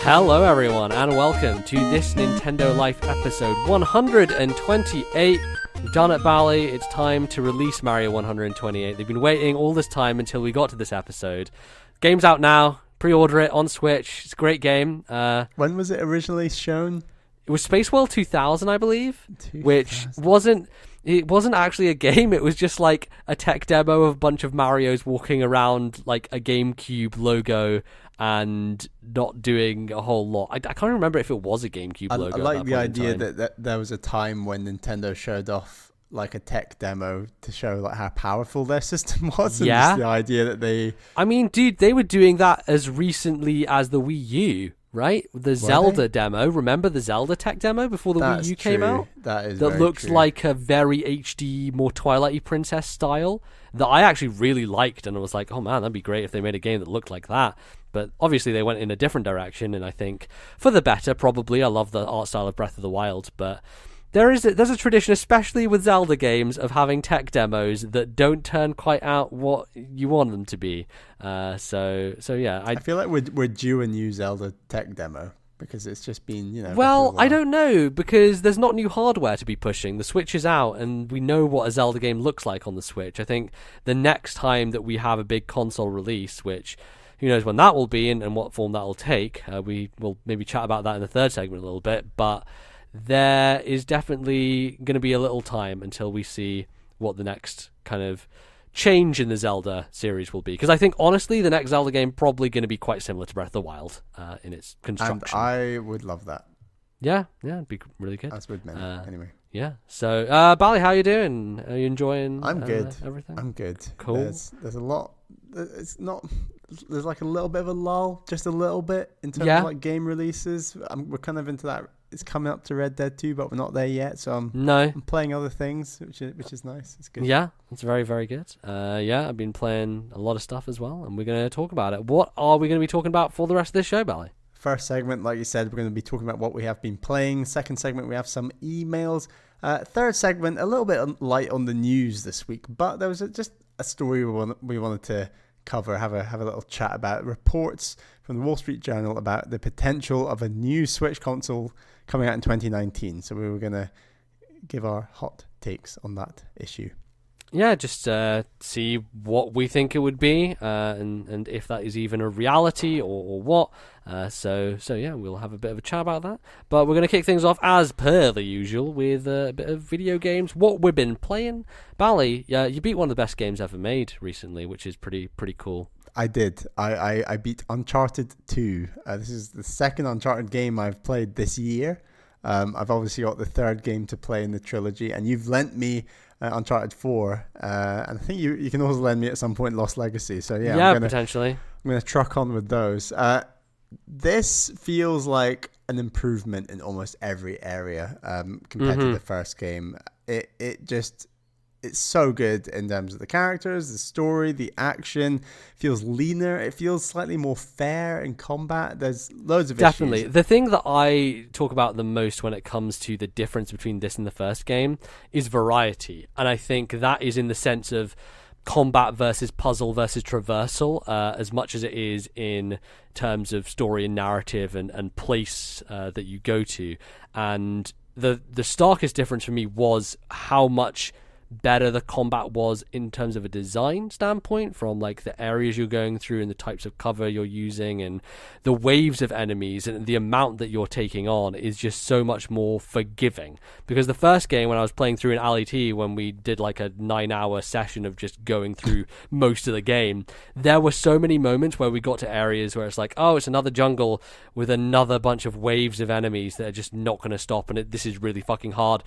Hello everyone and welcome to This Nintendo Life episode 128. We've done it, Bally. It's time to release Mario 128. They've been waiting all this time until we got to this episode. Game's out now. Pre-order it on Switch. It's a great game. When was it originally shown? It was Space World 2000, I believe, which wasn't actually a game. It was just like a tech demo of a bunch of Marios walking around like a GameCube logo and not doing a whole lot. I can't remember if it was a GameCube logo. I like the idea that there was a time when Nintendo showed off like a tech demo to show like how powerful their system was. And yeah. Just the idea that they... I mean, dude, they were doing that as recently as the Wii U. Right? The Zelda demo. Remember the Zelda tech demo before the Wii U came out? That looked like a very HD, more Twilight-y Princess style that I actually really liked, and I was like, oh man, that'd be great if they made a game that looked like that. But obviously they went in a different direction, and I think for the better, probably. I love the art style of Breath of the Wild, but there's a tradition, especially with Zelda games, of having tech demos that don't turn quite out what you want them to be. So yeah, I feel like we're due a new Zelda tech demo because it's just been, Well, I don't know, because there's not new hardware to be pushing. The Switch is out, and we know what a Zelda game looks like on the Switch. I think the next time that we have a big console release, which who knows when that will be and what form that will take, we will maybe chat about that in the third segment a little bit, but there is definitely going to be a little time until we see what the next kind of change in the Zelda series will be. Because I think, honestly, the next Zelda game probably going to be quite similar to Breath of the Wild in its construction. And I would love that. Yeah, it'd be really good. As would many, anyway. Yeah. So, Bally, how you doing? Are you enjoying I'm good. Everything? I'm good. Cool. There's a lot... It's not... There's like a little bit of a lull, just a little bit, in terms of like game releases. We're kind of into that. It's coming up to Red Dead 2, but we're not there yet. So I'm playing other things, which is nice. It's good. Yeah, it's very, very good. I've been playing a lot of stuff as well, and we're going to talk about it. What are we going to be talking about for the rest of this show, Bally? First segment, like you said, we're going to be talking about what we have been playing. Second segment, we have some emails. Third segment, a little bit light on the news this week, but there was just a story we wanted to cover, have a little chat about. Reports from the Wall Street Journal about the potential of a new Switch console coming out in 2019. So we were going to give our hot takes on that issue. Yeah, just see what we think it would be, and if that is even a reality or what. So yeah, we'll have a bit of a chat about that. But we're going to kick things off, as per the usual, with a bit of video games. What we've been playing. Bally, you beat one of the best games ever made recently, which is pretty cool. I did. I beat Uncharted 2. This is the second Uncharted game I've played this year. I've obviously got the third game to play in the trilogy, and you've lent me Uncharted 4, and I think you can also lend me at some point Lost Legacy. So yeah, potentially. I'm going to truck on with those. This feels like an improvement in almost every area compared to the first game. It's so good in terms of the characters, the story, the action. It feels leaner. It feels slightly more fair in combat. There's loads of Definitely. issues. The thing that I talk about the most when it comes to the difference between this and the first game is variety. And I think that is in the sense of combat versus puzzle versus traversal, as much as it is in terms of story and narrative and place that you go to. And the starkest difference for me was how much better the combat was in terms of a design standpoint, from like the areas you're going through and the types of cover you're using and the waves of enemies and the amount that you're taking on is just so much more forgiving. Because the first game, when I was playing through in Alley T, when we did like a 9-hour session of just going through most of the game, there were so many moments where we got to areas where it's like, oh, it's another jungle with another bunch of waves of enemies that are just not going to stop, and this is really fucking hard.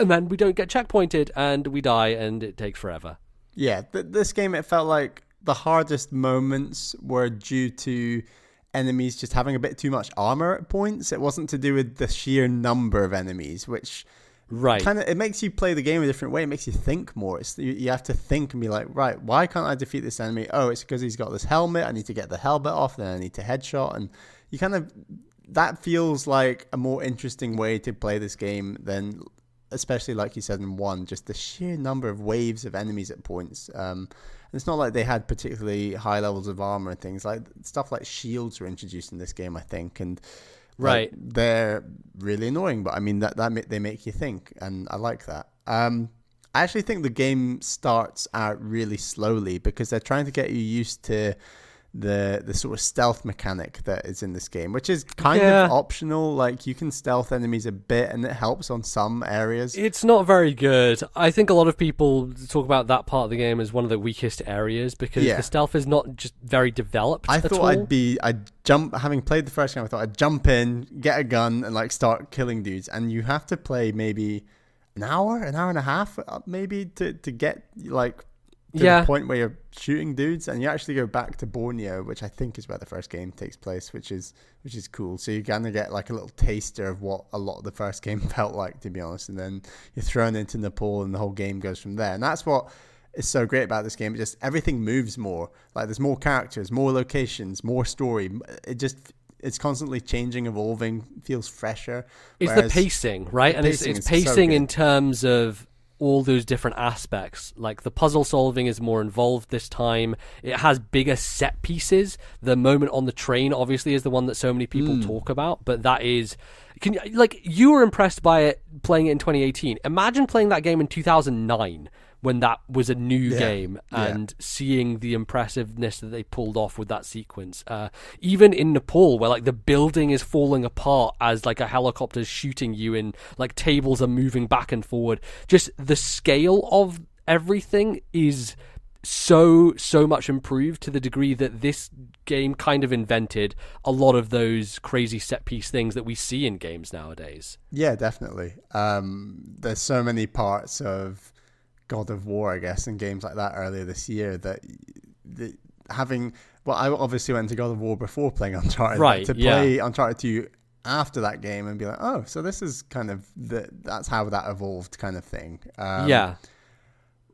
And then we don't get checkpointed, and we die, and it takes forever. Yeah, this game, it felt like the hardest moments were due to enemies just having a bit too much armor at points. It wasn't to do with the sheer number of enemies, which kind of, it makes you play the game a different way. It makes you think more. You have to think and be like, right, why can't I defeat this enemy? Oh, it's because he's got this helmet. I need to get the helmet off, then I need to headshot. And you kind of, that feels like a more interesting way to play this game than especially like you said in 1, just the sheer number of waves of enemies at points. It's not like they had particularly high levels of armor and things. Like stuff like shields were introduced in this game, I think, and Right. they're really annoying. But I mean that they make you think, and I like that. I actually think the game starts out really slowly because they're trying to get you used to the sort of stealth mechanic that is in this game, which is kind of optional. Like you can stealth enemies a bit and it helps on some areas. It's not very good. I think a lot of people talk about that part of the game as one of the weakest areas because the stealth is not just very developed at all. I'd jump, having played the first game, I thought I'd jump in, get a gun and like start killing dudes, and you have to play maybe an hour and a half maybe to get like to the point where you're shooting dudes, and you actually go back to Borneo, which I think is where the first game takes place, which is cool. So you kind of get like a little taster of what a lot of the first game felt like, to be honest, and then you're thrown into Nepal and the whole game goes from there. And that's what is so great about this game. It just, everything moves more. Like there's more characters, more locations, more story. It's constantly changing, evolving, feels fresher. It's the pacing, right? And it's pacing in terms of all those different aspects. Like the puzzle solving is more involved this time. It has bigger set pieces. The moment on the train obviously is the one that so many people talk about, but that is, you were impressed by it playing it in 2018. Imagine playing that game in 2009 when that was a new game and seeing the impressiveness that they pulled off with that sequence. Even in Nepal, where like the building is falling apart as like a helicopter's shooting you and like tables are moving back and forward. Just the scale of everything is so much improved to the degree that this game kind of invented a lot of those crazy set piece things that we see in games nowadays. Yeah, definitely. There's so many parts of God of War, I guess, and games like that earlier this year that I obviously went to God of War before playing Uncharted, right? To play Uncharted 2 after that game and be like, oh, so this is kind of that's how that evolved, kind of thing.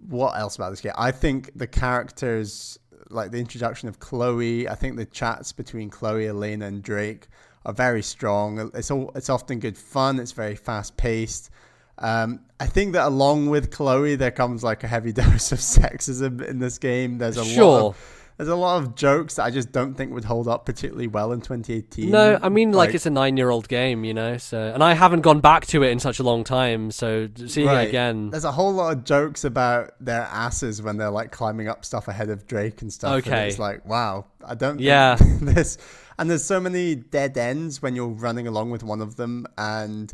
What else about this game? I think the characters, like the introduction of Chloe, I think the chats between Chloe, Elena, and Drake are very strong. It's often good fun. It's very fast paced. I think that along with Chloe, there comes like a heavy dose of sexism in this game. There's a lot of jokes that I just don't think would hold up particularly well in 2018. No, I mean, like it's a 9-year-old game, you know. So, and I haven't gone back to it in such a long time. So seeing it again, there's a whole lot of jokes about their asses when they're like climbing up stuff ahead of Drake and stuff. Okay, and it's like, wow, I don't think this. And there's so many dead ends when you're running along with one of them, and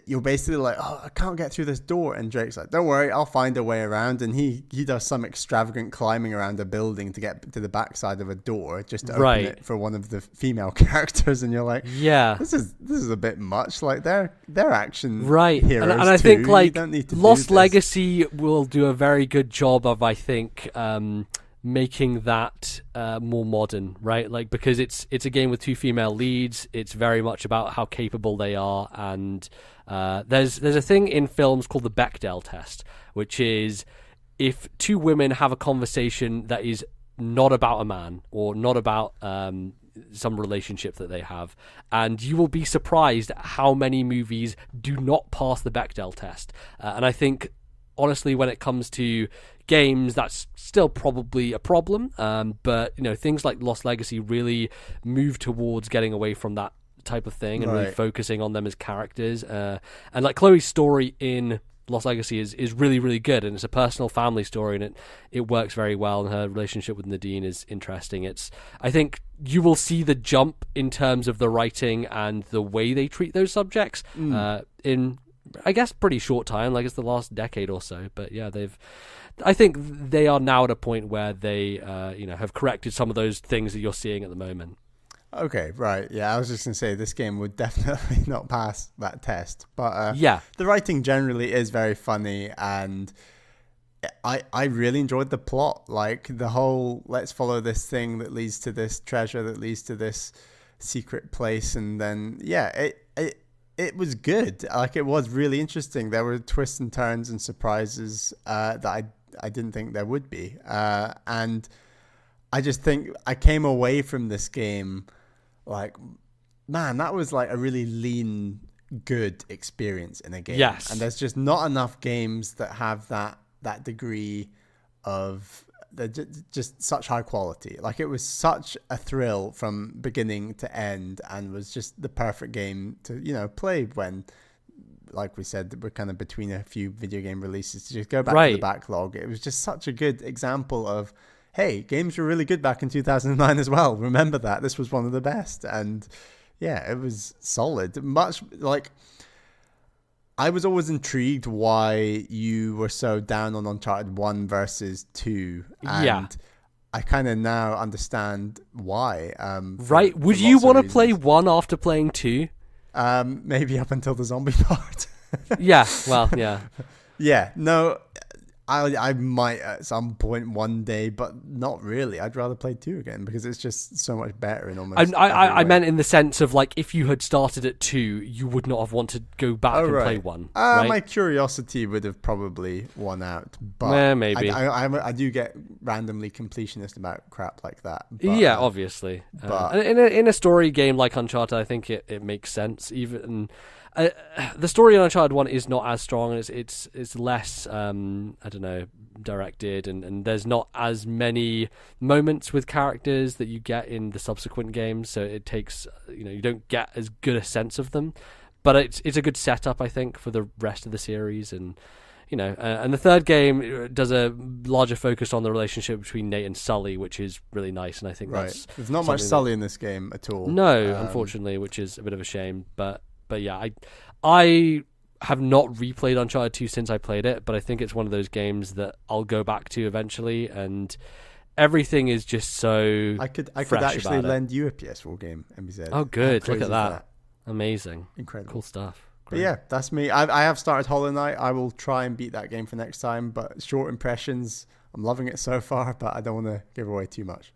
you're basically like, oh, I can't get through this door, and Drake's like, don't worry, I'll find a way around, and he does some extravagant climbing around a building to get to the backside of a door just to open it for one of the female characters, and you're like, this is a bit much. Like they're action heroes, and I think like Lost Legacy will do a very good job of, I think, making that more modern, right? Like, because it's a game with 2 female leads. It's very much about how capable they are, and there's a thing in films called the Bechdel test, which is if 2 women have a conversation that is not about a man or not about some relationship that they have, and you will be surprised at how many movies do not pass the Bechdel test. And I think, honestly, when it comes to games, that's still probably a problem, but you know, things like Lost Legacy really move towards getting away from that type of thing and really focusing on them as characters, and like Chloe's story in Lost Legacy is really, really good, and it's a personal family story, and it works very well, and her relationship with Nadine is interesting. I think you will see the jump in terms of the writing and the way they treat those subjects in, I guess, pretty short time, like it's the last decade or so. But yeah, I think they are now at a point where they have corrected some of those things that you're seeing at the moment. Okay, right. Yeah, I was just going to say this game would definitely not pass that test. But the writing generally is very funny, and I really enjoyed the plot. Like the whole, let's follow this thing that leads to this treasure, that leads to this secret place, and then it was good. Like it was really interesting. There were twists and turns and surprises that I didn't think there would be. And I just think I came away from this game like, man, that was like a really lean good experience in a game. Yes. And there's just not enough games that have that degree of just such high quality. Like, it was such a thrill from beginning to end, and was just the perfect game to play when, like we said, we're kind of between a few video game releases, to just go back to the backlog. It was just such a good example of, hey, games were really good back in 2009 as well. Remember that. This was one of the best. And yeah, it was solid. Much like, I was always intrigued why you were so down on Uncharted 1 versus 2. And I kind of now understand why. Right. Would you want to play 1 after playing 2? Maybe up until the zombie part. Yeah. Well, yeah. Yeah. No, I might at some point one day, but not really. I'd rather play 2 again because it's just so much better in almost. I meant in the sense of, like, if you had started at 2, you would not have wanted to go back and play 1. Right? My curiosity would have probably won out, but maybe I do get randomly completionist about crap like that. But, yeah, obviously. But in a story game like Uncharted, I think it makes sense. Even the story in Uncharted 1 is not as strong. It's less directed, and there's not as many moments with characters that you get in the subsequent games, so it takes you don't get as good a sense of them, but it's a good setup, I think, for the rest of the series. And and the third game does a larger focus on the relationship between Nate and Sully, which is really nice, and I think there's not much Sully in this game at all. No, unfortunately, which is a bit of a shame. But yeah, I have not replayed Uncharted 2 since I played it, but I think it's one of those games that I'll go back to eventually, and everything is just so I could actually lend you a PS4 game, MBZ. Oh, good. Look at that. Amazing. Incredible. Cool stuff. But yeah, that's me. I have started Hollow Knight. I will try and beat that game for next time, but short impressions. I'm loving it so far, but I don't want to give away too much.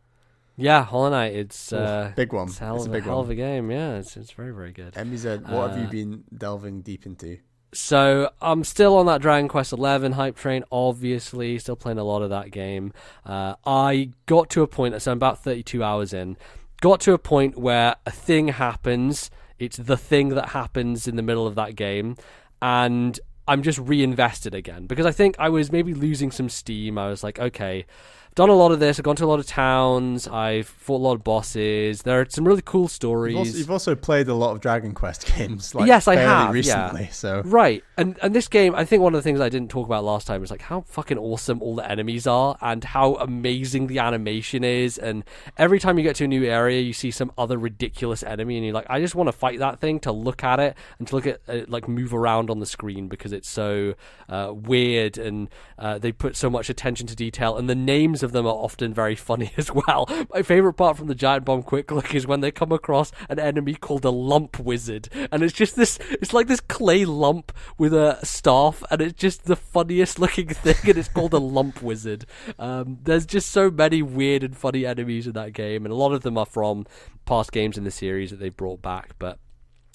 Yeah, Hollow Knight, it's big one. It's a hell of a game. Yeah, it's very, very good. MBZ, what have you been delving deep into? So I'm still on that Dragon Quest XI hype train, obviously. Still playing a lot of that game. I got to a point, so I'm about 32 hours in, got to a point where a thing happens. It's the thing that happens in the middle of that game, and I'm just reinvested again, because I think I was maybe losing some steam. I was like, okay, I've done a lot of this. I've gone to a lot of towns. I've fought a lot of bosses. There are some really cool stories. You've also played a lot of Dragon Quest games. Yes, I have. Recently, yeah. So right, and this game, I think one of the things I didn't talk about last time was like how fucking awesome all the enemies are, and how amazing the animation is. And every time you get to a new area, you see some other ridiculous enemy, and you're like, I just want to fight that thing, to look at it and to look at it, like, move around on the screen, because it's so weird, and they put so much attention to detail, and the names of them are often very funny as well. My favorite part from the Giant Bomb Quick Look is when they come across an enemy called a lump wizard, and it's just it's like this clay lump with a staff, and it's just the funniest looking thing, and it's called a lump wizard. There's just so many weird and funny enemies in that game, and a lot of them are from past games in the series that they've brought back, but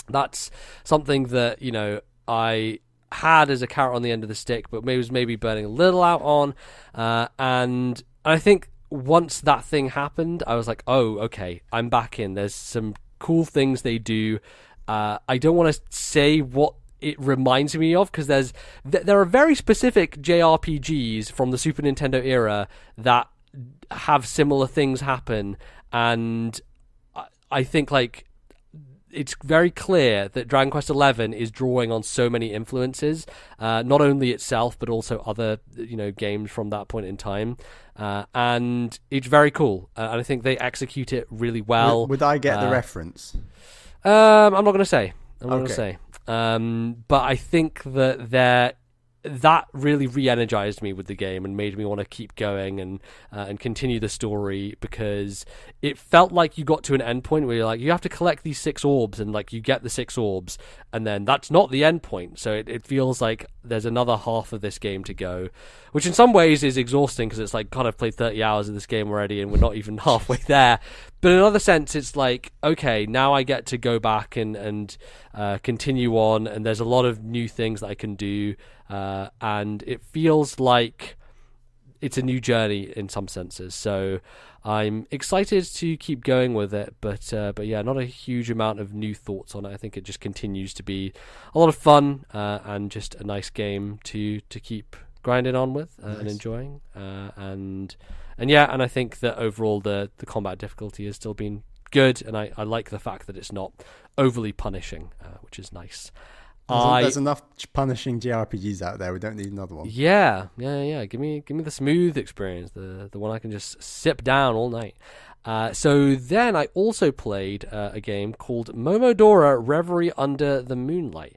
that's something that I had as a carrot on the end of the stick, but was maybe burning a little out on, and I think once that thing happened, I was like, oh, okay, I'm back in. There's some cool things they do. I don't want to say what it reminds me of, because there are very specific JRPGs from the Super Nintendo era that have similar things happen, and I think, like, it's very clear that Dragon Quest XI is drawing on so many influences, not only itself but also other games from that point in time, and it's very cool, and I think they execute it really well. Would I get the reference? I'm not going to say. Going to say. But I think that really re-energized me with the game and made me want to keep going and continue the story, because it felt like you got to an end point where you're like, you have to collect these 6 orbs, and like you get the 6 orbs, and then that's not the end point. So it feels like there's another half of this game to go, which in some ways is exhausting, because it's like, God, I've played 30 hours of this game already and we're not even halfway there. But in another sense, it's like, okay, now I get to go back and continue on, and there's a lot of new things that I can do, and it feels like it's a new journey in some senses. So I'm excited to keep going with it, but yeah, not a huge amount of new thoughts on it. I think it just continues to be a lot of fun and just a nice game to keep grinding on with and enjoying. And I think that overall the combat difficulty has still been good, and I like the fact that it's not overly punishing, which is nice. There's enough punishing JRPGs out there. We don't need another one. Yeah. Give me the smooth experience, the one I can just sip down all night. So then I also played a game called Momodora Reverie Under the Moonlight,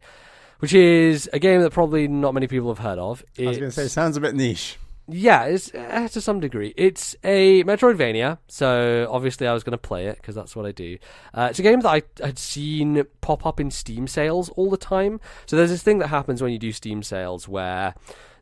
which is a game that probably not many people have heard of. I was going to say, it sounds a bit niche. Yeah, it's to some degree. It's a Metroidvania, so obviously I was going to play it because that's what I do. It's a game that I had seen pop up in Steam sales all the time. So there's this thing that happens when you do Steam sales where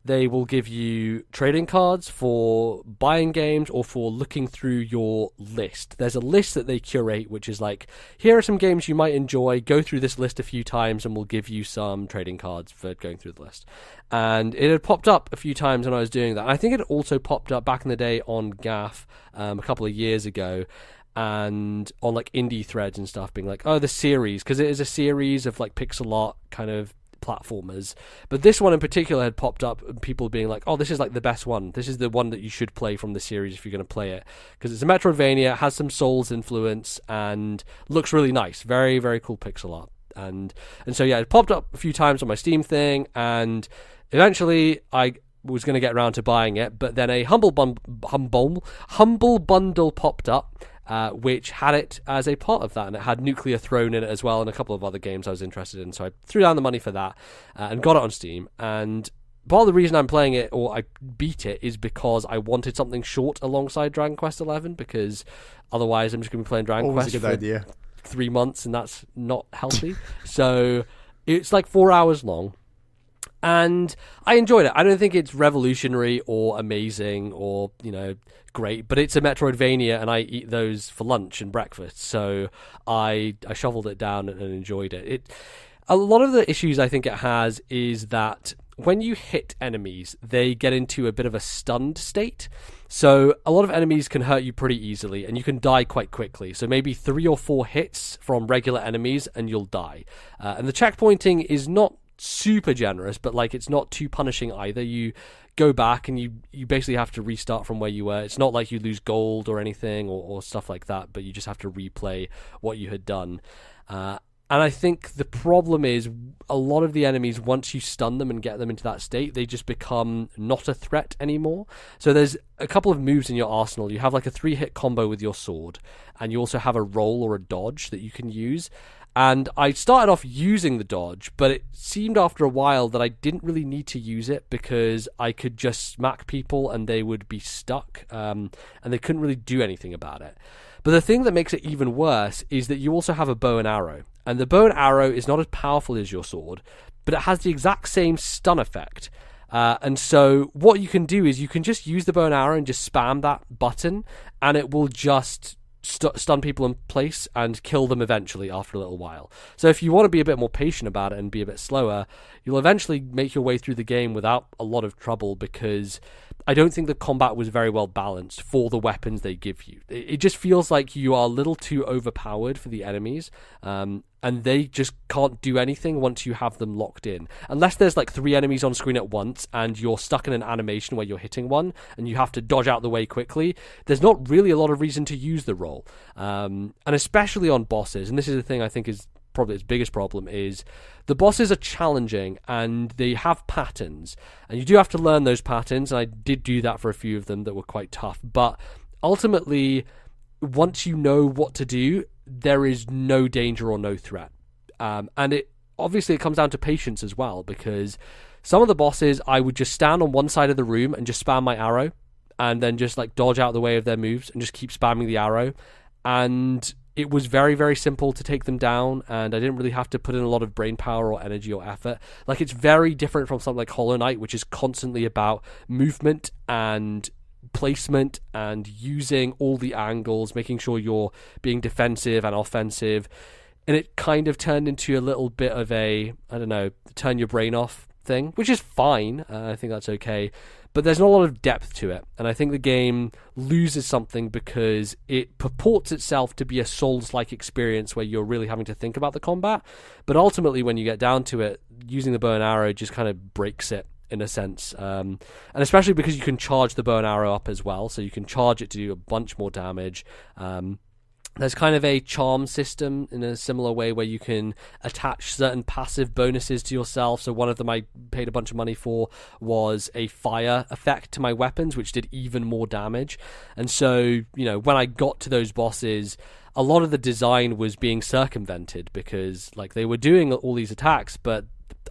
they will give you trading cards for buying games or for looking through your list. There's a list that they curate, which is like, here are some games you might enjoy. Go through this list a few times and we'll give you some trading cards for going through the list. And it had popped up a few times when I was doing that. I think it also popped up back in the day on GAF a couple of years ago, and on like indie threads and stuff, being like, oh, the series, because it is a series of like pixel art kind of platformers, but this one in particular had popped up and people being like, oh, this is like the best one, this is the one that you should play from the series if you're going to play it, because it's a Metroidvania, has some Souls influence and looks really nice, very very cool pixel art, and so yeah, it popped up a few times on my Steam thing, and eventually I was going to get around to buying it, but then a humble bundle popped up, which had it as a part of that, and it had Nuclear Throne in it as well, and a couple of other games I was interested in, so I threw down the money for that and got it on Steam. And part of the reason I'm playing it, or I beat it, is because I wanted something short alongside Dragon Quest XI, because otherwise I'm just going to be playing Dragon Quest for 3 months, and that's not healthy. So it's like 4 hours long, and I enjoyed it. I don't think it's revolutionary or amazing or, great, but it's a Metroidvania, and I eat those for lunch and breakfast. So I shoveled it down and enjoyed it. A lot of the issues I think it has is that when you hit enemies, they get into a bit of a stunned state. So a lot of enemies can hurt you pretty easily, and you can die quite quickly. So maybe 3 or 4 hits from regular enemies, and you'll die. And the checkpointing is not super generous, but like it's not too punishing either. You go back and you basically have to restart from where you were. It's not like you lose gold or anything or stuff like that, but you just have to replay what you had done. And I think the problem is a lot of the enemies, once you stun them and get them into that state, they just become not a threat anymore. So there's a couple of moves in your arsenal. You have like a 3-hit combo with your sword, and you also have a roll or a dodge that you can use. And I started off using the dodge, but it seemed after a while that I didn't really need to use it, because I could just smack people and they would be stuck, and they couldn't really do anything about it. But the thing that makes it even worse is that you also have a bow and arrow. And the bow and arrow is not as powerful as your sword, but it has the exact same stun effect. And so what you can do is you can just use the bow and arrow and just spam that button, and it will just stun people in place and kill them eventually after a little while. So if you want to be a bit more patient about it and be a bit slower, you'll eventually make your way through the game without a lot of trouble, because I don't think the combat was very well balanced for the weapons they give you. It just feels like you are a little too overpowered for the enemies, and they just can't do anything once you have them locked in. Unless there's like 3 enemies on screen at once and you're stuck in an animation where you're hitting one and you have to dodge out the way quickly, there's not really a lot of reason to use the roll. And especially on bosses, and this is the thing I think is probably its biggest problem, is the bosses are challenging and they have patterns, and you do have to learn those patterns, and I did do that for a few of them that were quite tough, but ultimately once you know what to do, there is no danger or no threat. And it comes down to patience as well, because some of the bosses I would just stand on one side of the room and just spam my arrow, and then just like dodge out the way of their moves and just keep spamming the arrow, and it was very, very simple to take them down, and I didn't really have to put in a lot of brain power or energy or effort. Like, it's very different from something like Hollow Knight, which is constantly about movement and placement and using all the angles, making sure you're being defensive and offensive. And it kind of turned into a little bit of a, turn your brain off thing, which is fine. I think that's okay. but there's not a lot of depth to it. And I think the game loses something because it purports itself to be a Souls-like experience where you're really having to think about the combat. But ultimately, when you get down to it, using the bow and arrow just kind of breaks it in a sense. And especially because you can charge the bow and arrow up as well. So you can charge it to do a bunch more damage. There's kind of a charm system in a similar way where you can attach certain passive bonuses to yourself. So one of them I paid a bunch of money for was a fire effect to my weapons, which did even more damage. And so, when I got to those bosses, a lot of the design was being circumvented because they were doing all these attacks, but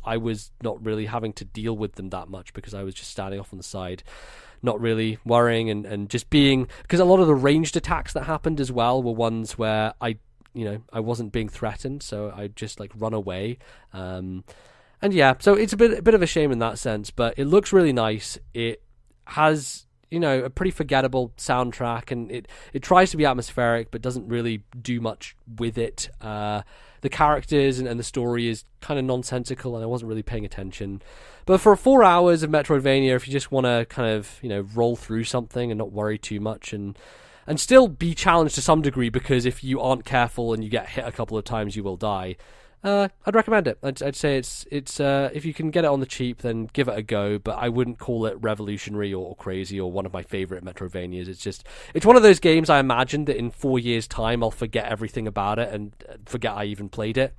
I was not really having to deal with them that much because I was just standing off on the side, not really worrying and just being, because a lot of the ranged attacks that happened as well were ones where I wasn't being threatened, so I just run away. And yeah, so it's a bit of a shame in that sense, but it looks really nice. It has a pretty forgettable soundtrack, and it tries to be atmospheric but doesn't really do much with it. The characters and the story is kind of nonsensical, and I wasn't really paying attention. But for 4 hours of Metroidvania, if you just want to kind of roll through something and not worry too much, and still be challenged to some degree, because if you aren't careful and you get hit a couple of times, you will die. I'd recommend it. I'd say it's if you can get it on the cheap, then give it a go. But I wouldn't call it revolutionary or crazy or one of my favorite Metroidvanias. It's one of those games I imagined that in 4 years' time I'll forget everything about it and forget I even played it.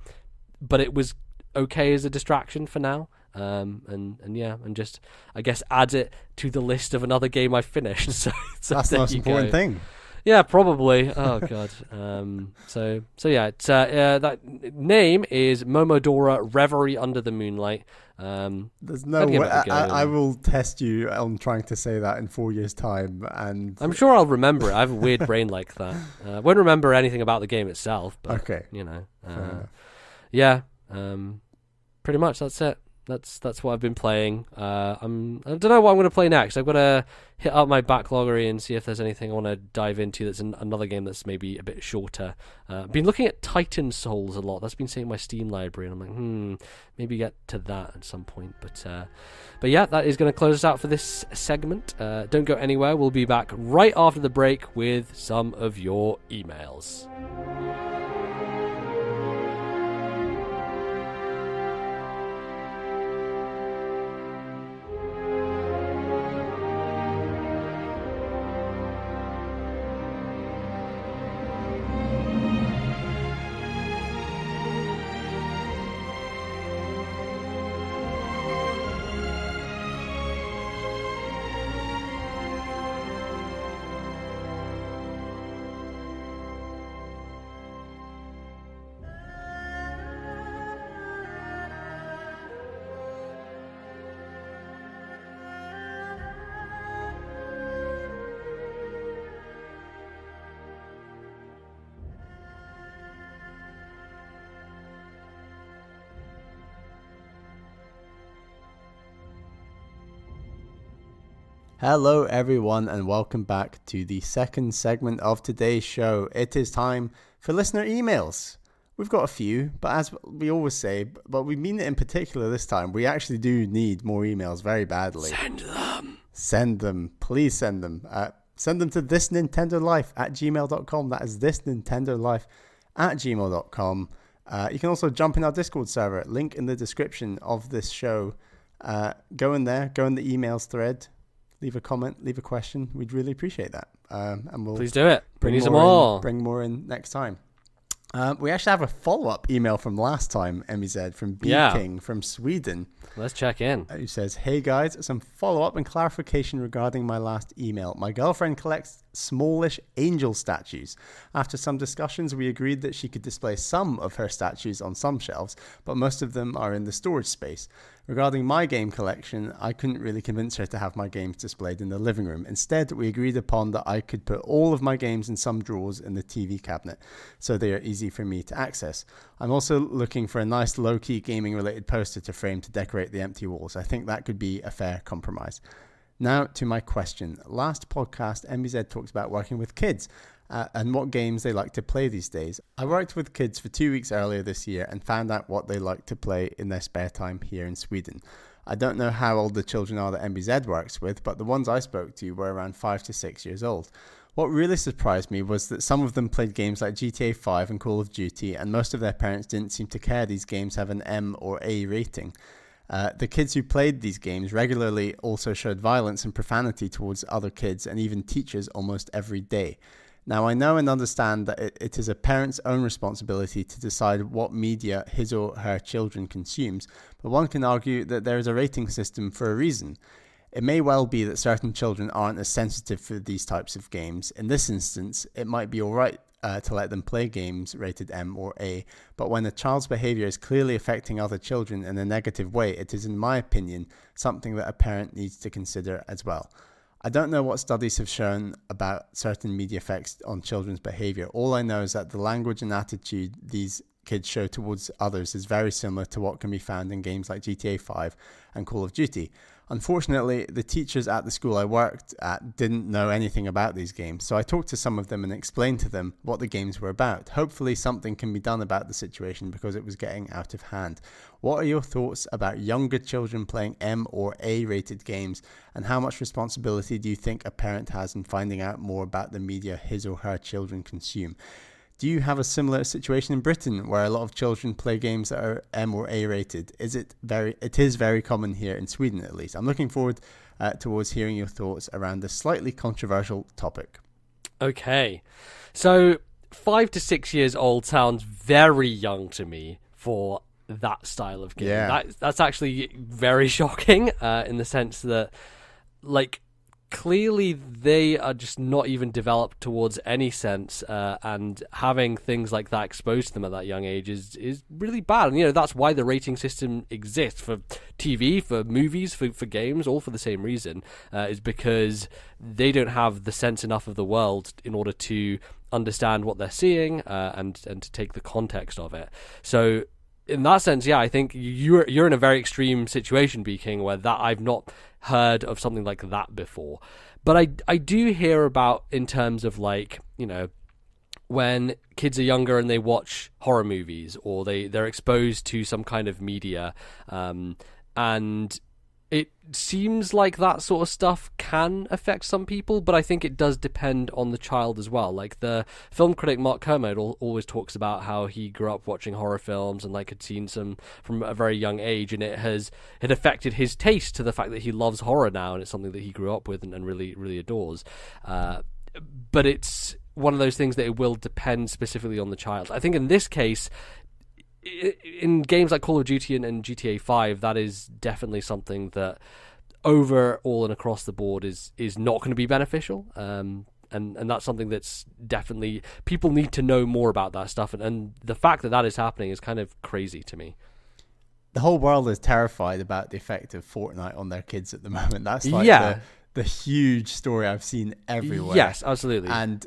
But it was okay as a distraction for now. And just I guess add it to the list of another game I finished. So that's the most important thing. Yeah, probably. Oh god. So yeah, it's that name is Momodora Reverie Under the Moonlight. There's no way I will test you on trying to say that in 4 years' time, and I'm sure I'll remember it. I have a weird brain like that. Won't remember anything about the game itself, but okay. Yeah. Pretty much that's it. That's what I've been playing. I don't know what I'm going to play next. I've got to hit up my backloggery and see if there's anything I want to dive into that's another game that's maybe a bit shorter. I've been looking at Titan Souls a lot. That's been sitting in my Steam library, and I'm like, maybe get to that at some point. But yeah, that is going to close us out for this segment. Don't go anywhere. We'll be back right after the break with some of your emails. Hello everyone, and welcome back to the second segment of today's show. It is time for listener emails. We've got a few, but as we always say, but we mean it in particular this time, we actually do need more emails very badly. Send them. Please send them. Send them to ThisNintendoLife@gmail.com. That is ThisNintendoLife@gmail.com. You can also jump in our Discord server. Link in the description of this show. Go in there. Go in the emails thread. Leave a comment, leave a question. We'd really appreciate that. And we'll please do it. Bring some more. Bring more in next time. We actually have a follow-up email from last time, MEZ, from B King from Sweden. Let's check in. Who says, "Hey guys, some follow-up and clarification regarding my last email. My girlfriend collects smallish angel statues. After some discussions, we agreed that she could display some of her statues on some shelves, but most of them are in the storage space. Regarding my game collection, I couldn't really convince her to have my games displayed in the living room. Instead, we agreed upon that I could put all of my games in some drawers in the TV cabinet, so they are easy for me to access. I'm also looking for a nice low-key gaming-related poster to frame to decorate the empty walls. I think that could be a fair compromise. Now to my question. Last podcast, MBZ talked about working with kids and what games they like to play these days. I worked with kids for 2 weeks earlier this year and found out what they like to play in their spare time here in Sweden. I don't know how old the children are that MBZ works with, but the ones I spoke to were around 5 to 6 years old. What really surprised me was that some of them played games like GTA 5 and Call of Duty, and most of their parents didn't seem to care these games have an M or A rating. The kids who played these games regularly also showed violence and profanity towards other kids and even teachers almost every day. Now, I know and understand that it is a parent's own responsibility to decide what media his or her children consumes, but one can argue that there is a rating system for a reason. It may well be that certain children aren't as sensitive for these types of games. In this instance, it might be alright to let them play games rated M or A, but when a child's behaviour is clearly affecting other children in a negative way, it is, in my opinion, something that a parent needs to consider as well. I don't know what studies have shown about certain media effects on children's behaviour. All I know is that the language and attitude these kids show towards others is very similar to what can be found in games like GTA 5 and Call of Duty. Unfortunately, the teachers at the school I worked at didn't know anything about these games, so I talked to some of them and explained to them what the games were about. Hopefully something can be done about the situation because it was getting out of hand. What are your thoughts about younger children playing M or A rated games, and how much responsibility do you think a parent has in finding out more about the media his or her children consume? Do you have a similar situation in Britain where a lot of children play games that are M or A rated? It is very common here in Sweden, at least. I'm looking forward towards hearing your thoughts around this slightly controversial topic. Okay, so 5 to 6 years old sounds very young to me for that style of game. Yeah. That's actually very shocking in the sense that, like, clearly they are just not even developed towards any sense, and having things like that exposed to them at that young age is really bad. And that's why the rating system exists for TV, for movies, for games, all for the same reason, is because they don't have the sense enough of the world in order to understand what they're seeing and to take the context of it. So in that sense, I think you're in a very extreme situation, B-King, where that I've not heard of something like that before. But I do hear about, in terms of, like, when kids are younger and they watch horror movies, or they're exposed to some kind of media, and it seems like that sort of stuff can affect some people, but I think it does depend on the child as well. Like, the film critic Mark Kermode always talks about how he grew up watching horror films and, like, had seen some from a very young age, and it affected his taste to the fact that he loves horror now, and it's something that he grew up with and really, really adores. But it's one of those things that it will depend specifically on the child. I think in this case, in games like Call of Duty and GTA 5, that is definitely something that overall and across the board is not going to be beneficial. And that's something that's definitely, people need to know more about that stuff. And the fact that is happening is kind of crazy to me. The whole world is terrified about the effect of Fortnite on their kids at the moment. That's like the huge story I've seen everywhere. Yes, absolutely. And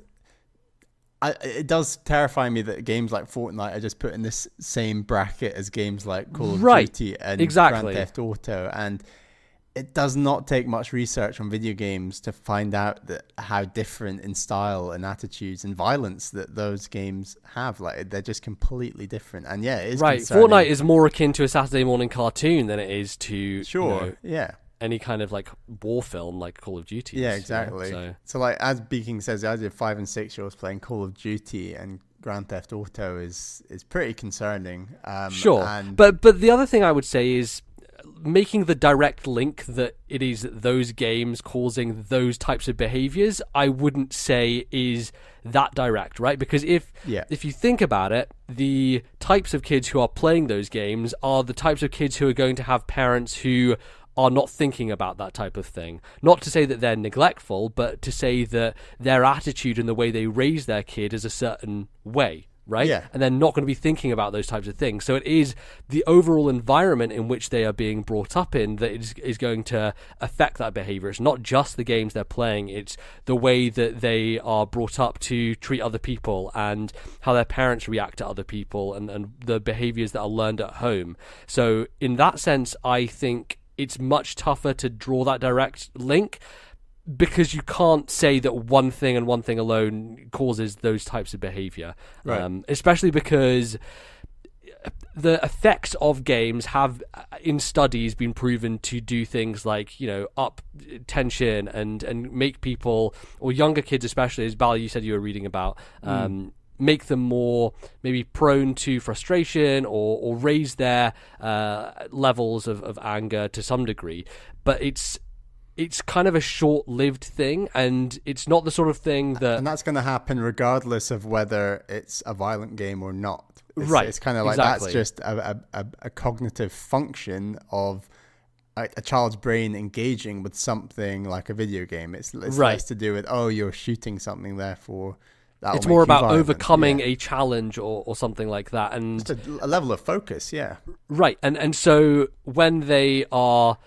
it does terrify me that games like Fortnite are just put in this same bracket as games like Call of Duty and Grand Theft Auto, and it does not take much research on video games to find out that how different in style and attitudes and violence that those games have. Like, they're just completely different, and it is concerning. Fortnite is more akin to a Saturday morning cartoon than it is to any kind of, like, war film like Call of Duty. Yeah, exactly. So like, as Beaking says, the idea of 5 and 6 year olds playing Call of Duty and Grand Theft Auto is pretty concerning. But the other thing I would say is making the direct link that it is those games causing those types of behaviors, I wouldn't say is that direct, right? Because if you think about it, the types of kids who are playing those games are the types of kids who are going to have parents who are not thinking about that type of thing. Not to say that they're neglectful, but to say that their attitude and the way they raise their kid is a certain way, right? Yeah. And they're not going to be thinking about those types of things. So it is the overall environment in which they are being brought up in that is going to affect that behavior. It's not just the games they're playing, it's the way that they are brought up to treat other people and how their parents react to other people and the behaviors that are learned at home. So in that sense, I think it's much tougher to draw that direct link, because you can't say that one thing and one thing alone causes those types of behavior. Right. Especially because the effects of games have, in studies, been proven to do things like, up tension and make people, or younger kids especially, as Bal, you said you were reading about, make them more maybe prone to frustration or raise their levels of anger to some degree. But it's kind of a short-lived thing, and it's not the sort of thing that... And that's going to happen regardless of whether it's a violent game or not. It's kind of like exactly. That's just a cognitive function of a child's brain engaging with something like a video game. It's less to do with, you're shooting something, therefore... It's more about overcoming a challenge or something like that. And just a level of focus, yeah. Right, and so when they are...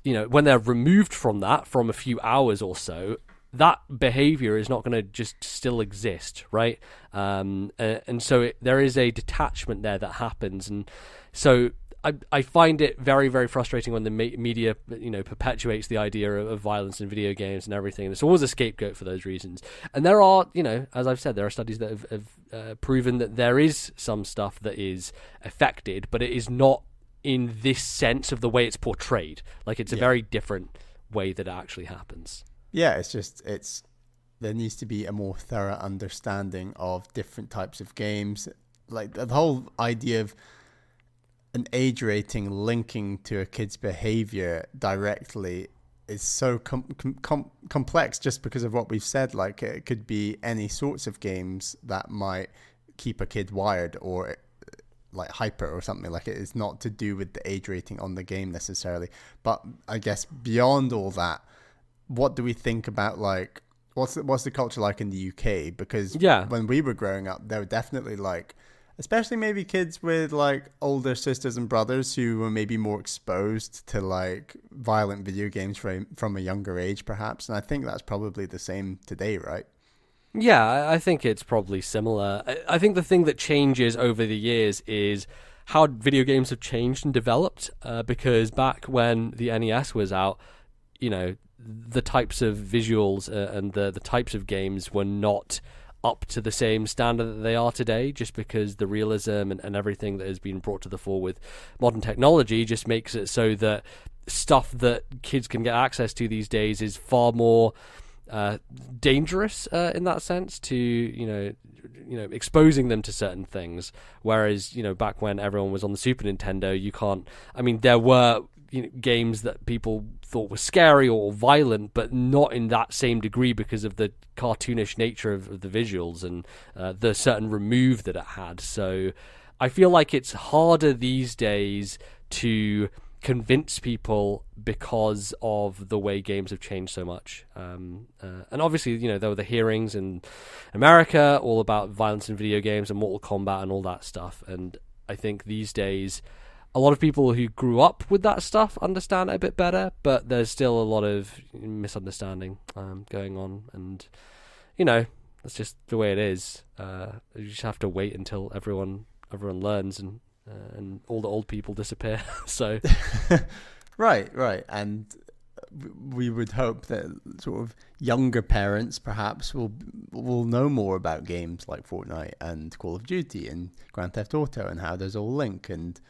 when they're removed from that from a few hours or so, that behavior is not going to just still exist, right? And so there is a detachment there that happens. And so I find it very, very frustrating when the media, perpetuates the idea of violence in video games and everything. And it's always a scapegoat for those reasons. And there are, as I've said, there are studies that have proven that there is some stuff that is affected, but it is not in this sense of the way it's portrayed. Like, it's a very different way that it actually happens. Yeah, there needs to be a more thorough understanding of different types of games. Like, the whole idea of an age rating linking to a kid's behavior directly is so complex, just because of what we've said. Like, it could be any sorts of games that might keep a kid wired or like hyper or something. Like, it is not to do with the age rating on the game necessarily. But I guess beyond all that, what do we think about, like, what's the culture like in the UK? Because when we were growing up, there were definitely, like, especially maybe kids with like older sisters and brothers who were maybe more exposed to like violent video games from a younger age, perhaps. And I think that's probably the same today, right? Yeah, I think it's probably similar. I think the thing that changes over the years is how video games have changed and developed, because back when the NES was out, the types of visuals and the types of games were not up to the same standard that they are today, just because the realism and everything that has been brought to the fore with modern technology just makes it so that stuff that kids can get access to these days is far more dangerous in that sense to exposing them to certain things, whereas back when everyone was on the Super Nintendo, there were games that people thought were scary or violent, but not in that same degree because of the cartoonish nature of the visuals and the certain remove that it had. So I feel like it's harder these days to convince people because of the way games have changed so much. And obviously, there were the hearings in America all about violence in video games and Mortal Kombat and all that stuff. And I think these days, a lot of people who grew up with that stuff understand it a bit better, but there's still a lot of misunderstanding going on. And, that's just the way it is. You just have to wait until everyone learns and all the old people disappear. So, right, and we would hope that sort of younger parents perhaps will know more about games like Fortnite and Call of Duty and Grand Theft Auto and how those all link, and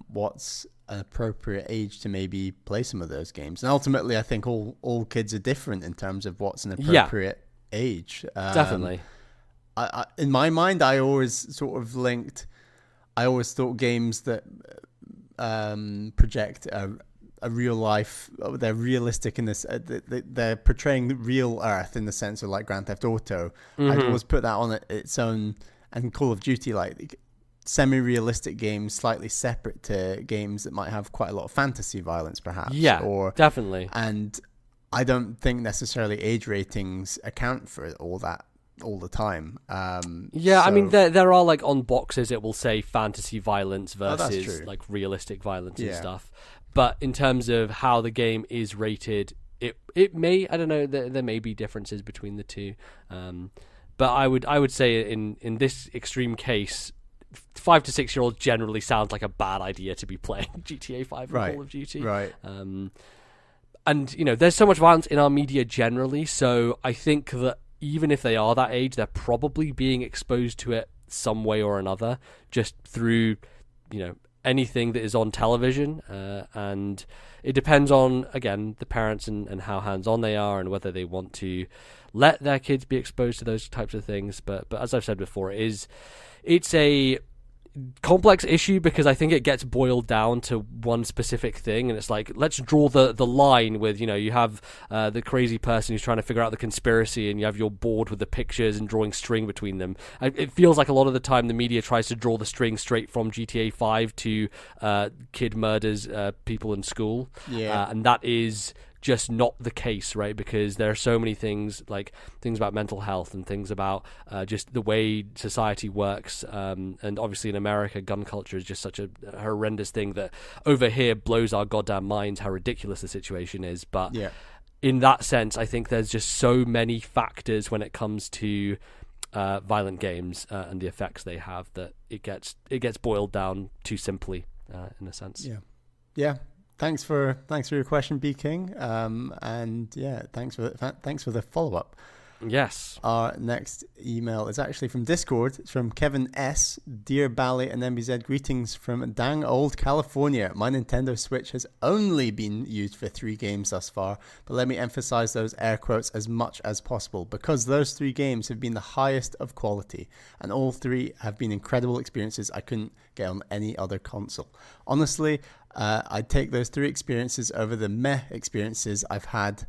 what's an appropriate age to maybe play some of those games. And ultimately, I think all kids are different in terms of what's an appropriate age. Definitely. I in my mind, I always thought games that project a real life, they're realistic in this, they're portraying real Earth in the sense of like Grand Theft Auto. I'd always put that on its own, and Call of Duty, like semi-realistic games, slightly separate to games that might have quite a lot of fantasy violence, perhaps. Yeah, definitely. And I don't think necessarily age ratings account for all that all the time. There are like on boxes it will say fantasy violence versus like realistic violence and stuff. But in terms of how the game is rated, it may, I don't know, there may be differences between the two. But I would say in this extreme case, 5 to 6 year olds generally sounds like a bad idea to be playing GTA 5 and Call of Duty. Right. And there's so much violence in our media generally, so I think that even if they are that age, they're probably being exposed to it some way or another, just through, anything that is on television. And it depends on, again, the parents and how hands-on they are and whether they want to let their kids be exposed to those types of things. But as I've said before, it's a complex issue because I think it gets boiled down to one specific thing, and it's like, let's draw the line with, you have the crazy person who's trying to figure out the conspiracy, and you have your board with the pictures and drawing string between them. It feels like a lot of the time the media tries to draw the string straight from GTA 5 to kid murders people in school, and that is just not the case, right? Because there are so many things, like things about mental health and things about just the way society works, and obviously in America gun culture is just such a horrendous thing that over here blows our goddamn minds how ridiculous the situation is. But in that sense, I think there's just so many factors when it comes to violent games and the effects they have that it gets boiled down too simply, in a sense. Thanks for your question, B King, and thanks for the follow up. Yes. Our next email is actually from Discord. It's from Kevin S. Dear Bally and MBZ, greetings from dang old California. My Nintendo Switch has only been used for 3 games thus far, but let me emphasize those air quotes as much as possible, because those 3 games have been the highest of quality, and all 3 have been incredible experiences I couldn't get on any other console. Honestly, I'd take those 3 experiences over the meh experiences I've had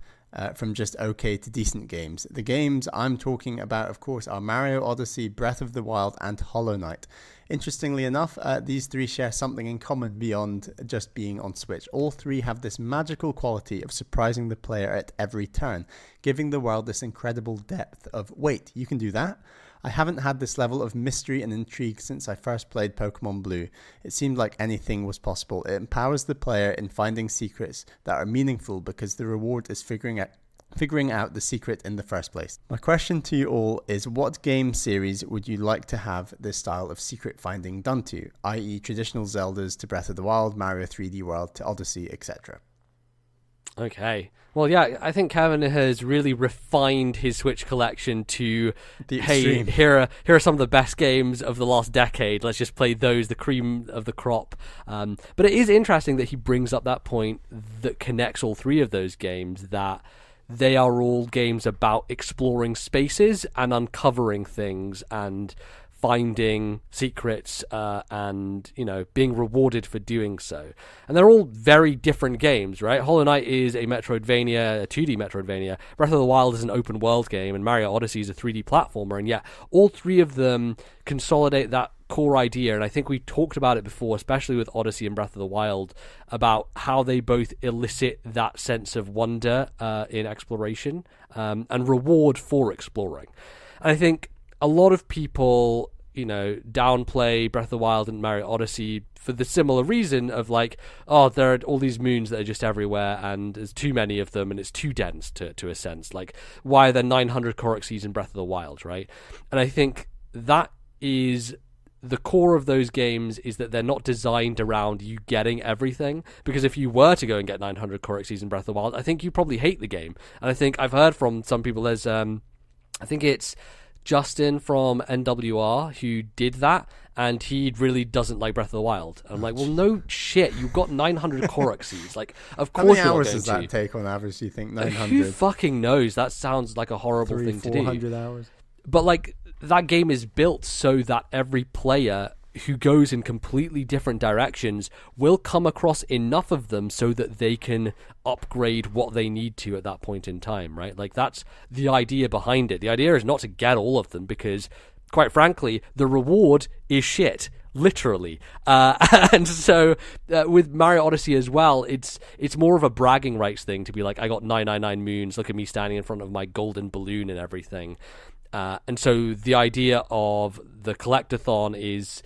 from just okay to decent games. The games I'm talking about, of course, are Mario Odyssey, Breath of the Wild, and Hollow Knight. Interestingly enough, these 3 share something in common beyond just being on Switch. All 3 have this magical quality of surprising the player at every turn, giving the world this incredible depth of, wait, you can do that? I haven't had this level of mystery and intrigue since I first played Pokemon Blue. It seemed like anything was possible. It empowers the player in finding secrets that are meaningful because the reward is figuring out the secret in the first place. My question to you all is, what game series would you like to have this style of secret finding done to, i.e. traditional Zeldas to Breath of the Wild, Mario 3D World to Odyssey, etc.? Okay. Well, yeah, I think Kevin has really refined his Switch collection to, hey, here are some of the best games of the last decade. Let's just play those, the cream of the crop. But it is interesting that he brings up that point that connects all 3 of those games, that they are all games about exploring spaces and uncovering things and finding secrets and being rewarded for doing so. And they're all very different games, right? Hollow Knight is a Metroidvania, a 2D Metroidvania. Breath of the Wild is an open world game, and Mario Odyssey is a 3D platformer. And yet all 3 of them consolidate that core idea, and I think we talked about it before, especially with Odyssey and Breath of the Wild, about how they both elicit that sense of wonder in exploration and reward for exploring. And I think a lot of people, downplay Breath of the Wild and Mario Odyssey for the similar reason of like, oh, there are all these moons that are just everywhere and there's too many of them and it's too dense to a sense. Like, why are there 900 Koroxis in Breath of the Wild, right? And I think that is the core of those games, is that they're not designed around you getting everything, because if you were to go and get 900 Koroxis in Breath of the Wild, I think you probably hate the game. And I think I've heard from some people, there's I think it's Justin from NWR who did that, and he really doesn't like Breath of the Wild. And I'm like, well, no shit, you've got 900 Koroxis. Like, of course you're not going to. How many hours does that take on average, do you think? 900? Who fucking knows? That sounds like a horrible thing to do. 400 hours. But, like, that game is built so that every player who goes in completely different directions will come across enough of them so that they can upgrade what they need to at that point in time, right? Like, that's the idea behind it. The idea is not to get all of them, because, quite frankly, the reward is shit, literally. And so with Mario Odyssey as well, it's more of a bragging rights thing to be like, I got 999 moons, look at me standing in front of my golden balloon and everything. And so the idea of the collectathon is,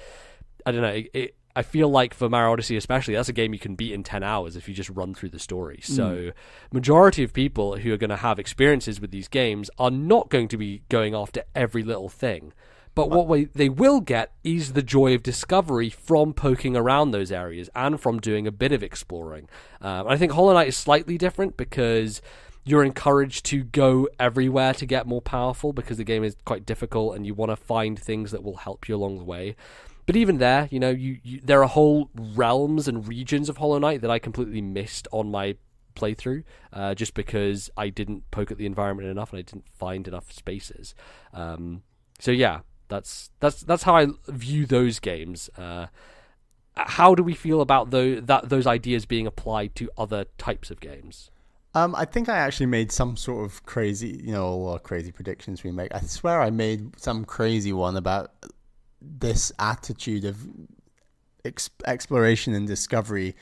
I don't know, I feel like for Mario Odyssey especially, that's a game you can beat in 10 hours if you just run through the story. So majority of people who are going to have experiences with these games are not going to be going after every little thing. But what they will get is the joy of discovery from poking around those areas and from doing a bit of exploring. I think Hollow Knight is slightly different because you're encouraged to go everywhere to get more powerful because the game is quite difficult and you want to find things that will help you along the way. But even there, there are whole realms and regions of Hollow Knight that I completely missed on my playthrough, just because I didn't poke at the environment enough and I didn't find enough spaces. So yeah, that's how I view those games. How do we feel about those ideas being applied to other types of games? I think I actually made some sort of crazy, a lot of crazy predictions we make. I swear I made some crazy one about this attitude of exploration and discovery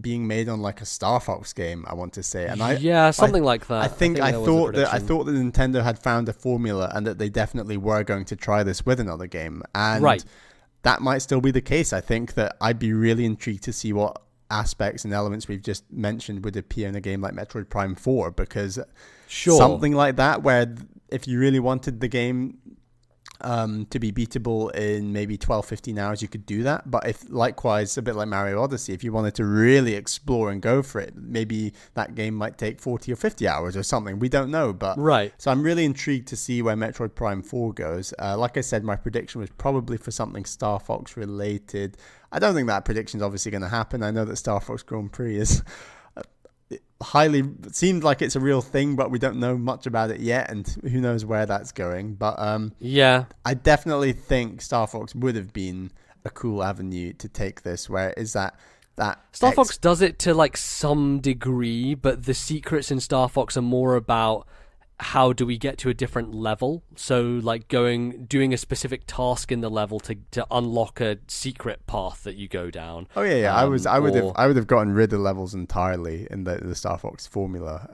being made on like a Star Fox game, I want to say. And something like that. I thought that Nintendo had found a formula and that they definitely were going to try this with another game. And that might still be the case. I think that I'd be really intrigued to see what aspects and elements we've just mentioned would appear in a game like Metroid Prime 4, because something like that, where if you really wanted the game to be beatable in maybe 12-15 hours, you could do that. But if, likewise, a bit like Mario Odyssey, if you wanted to really explore and go for it, maybe that game might take 40 or 50 hours or something. We don't know. But so I'm really intrigued to see where Metroid Prime 4 goes. Like I said, my prediction was probably for something Star Fox related. I don't think that prediction is obviously going to happen. I know that Star Fox Grand Prix is it seemed like it's a real thing, but we don't know much about it yet, and who knows where that's going. But I definitely think Star Fox would have been a cool avenue to take this, where it is that Star Fox does it to like some degree, but the secrets in Star Fox are more about how do we get to a different level. So like doing a specific task in the level to unlock a secret path that you go down. I would have gotten rid of levels entirely in the Star Fox formula.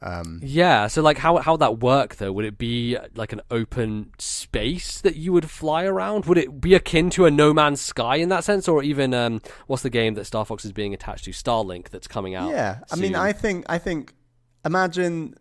So like how that work though? Would it be like an open space that you would fly around? Would it be akin to a No Man's Sky in that sense, or even what's the game that Star Fox is being attached to, Starlink, that's coming out soon? I mean, I think imagine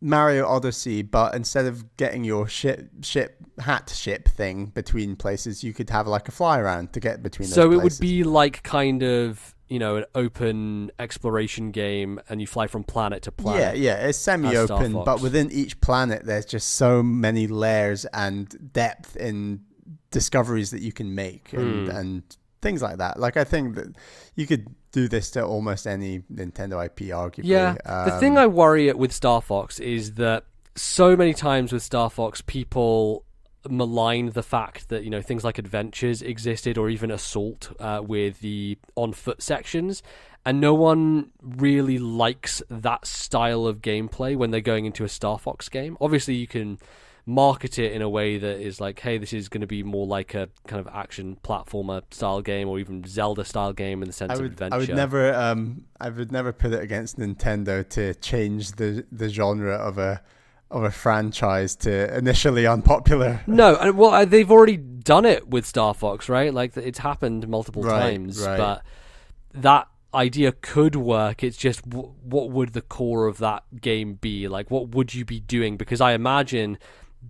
Mario Odyssey, but instead of getting your ship thing between places, you could have like a fly around to get between those places. So it would be like kind of, an open exploration game, and you fly from planet to planet. Yeah, it's semi-open, but within each planet there's just so many layers and depth in discoveries that you can make and things like that. Like, I think that you could do this to almost any Nintendo IP, arguably. Yeah, the thing I worry with Star Fox is that so many times with Star Fox, people malign the fact that, things like Adventures existed, or even Assault with the on-foot sections, and no one really likes that style of gameplay when they're going into a Star Fox game. Obviously, you can market it in a way that is like, hey, this is going to be more like a kind of action platformer style game, or even Zelda style game in the sense of adventure. I would never put it against Nintendo to change the genre of a franchise to initially unpopular. No, well, they've already done it with Star Fox, right? Like, it's happened multiple times, but that idea could work. It's just what would the core of that game be? Like, what would you be doing? Because I imagine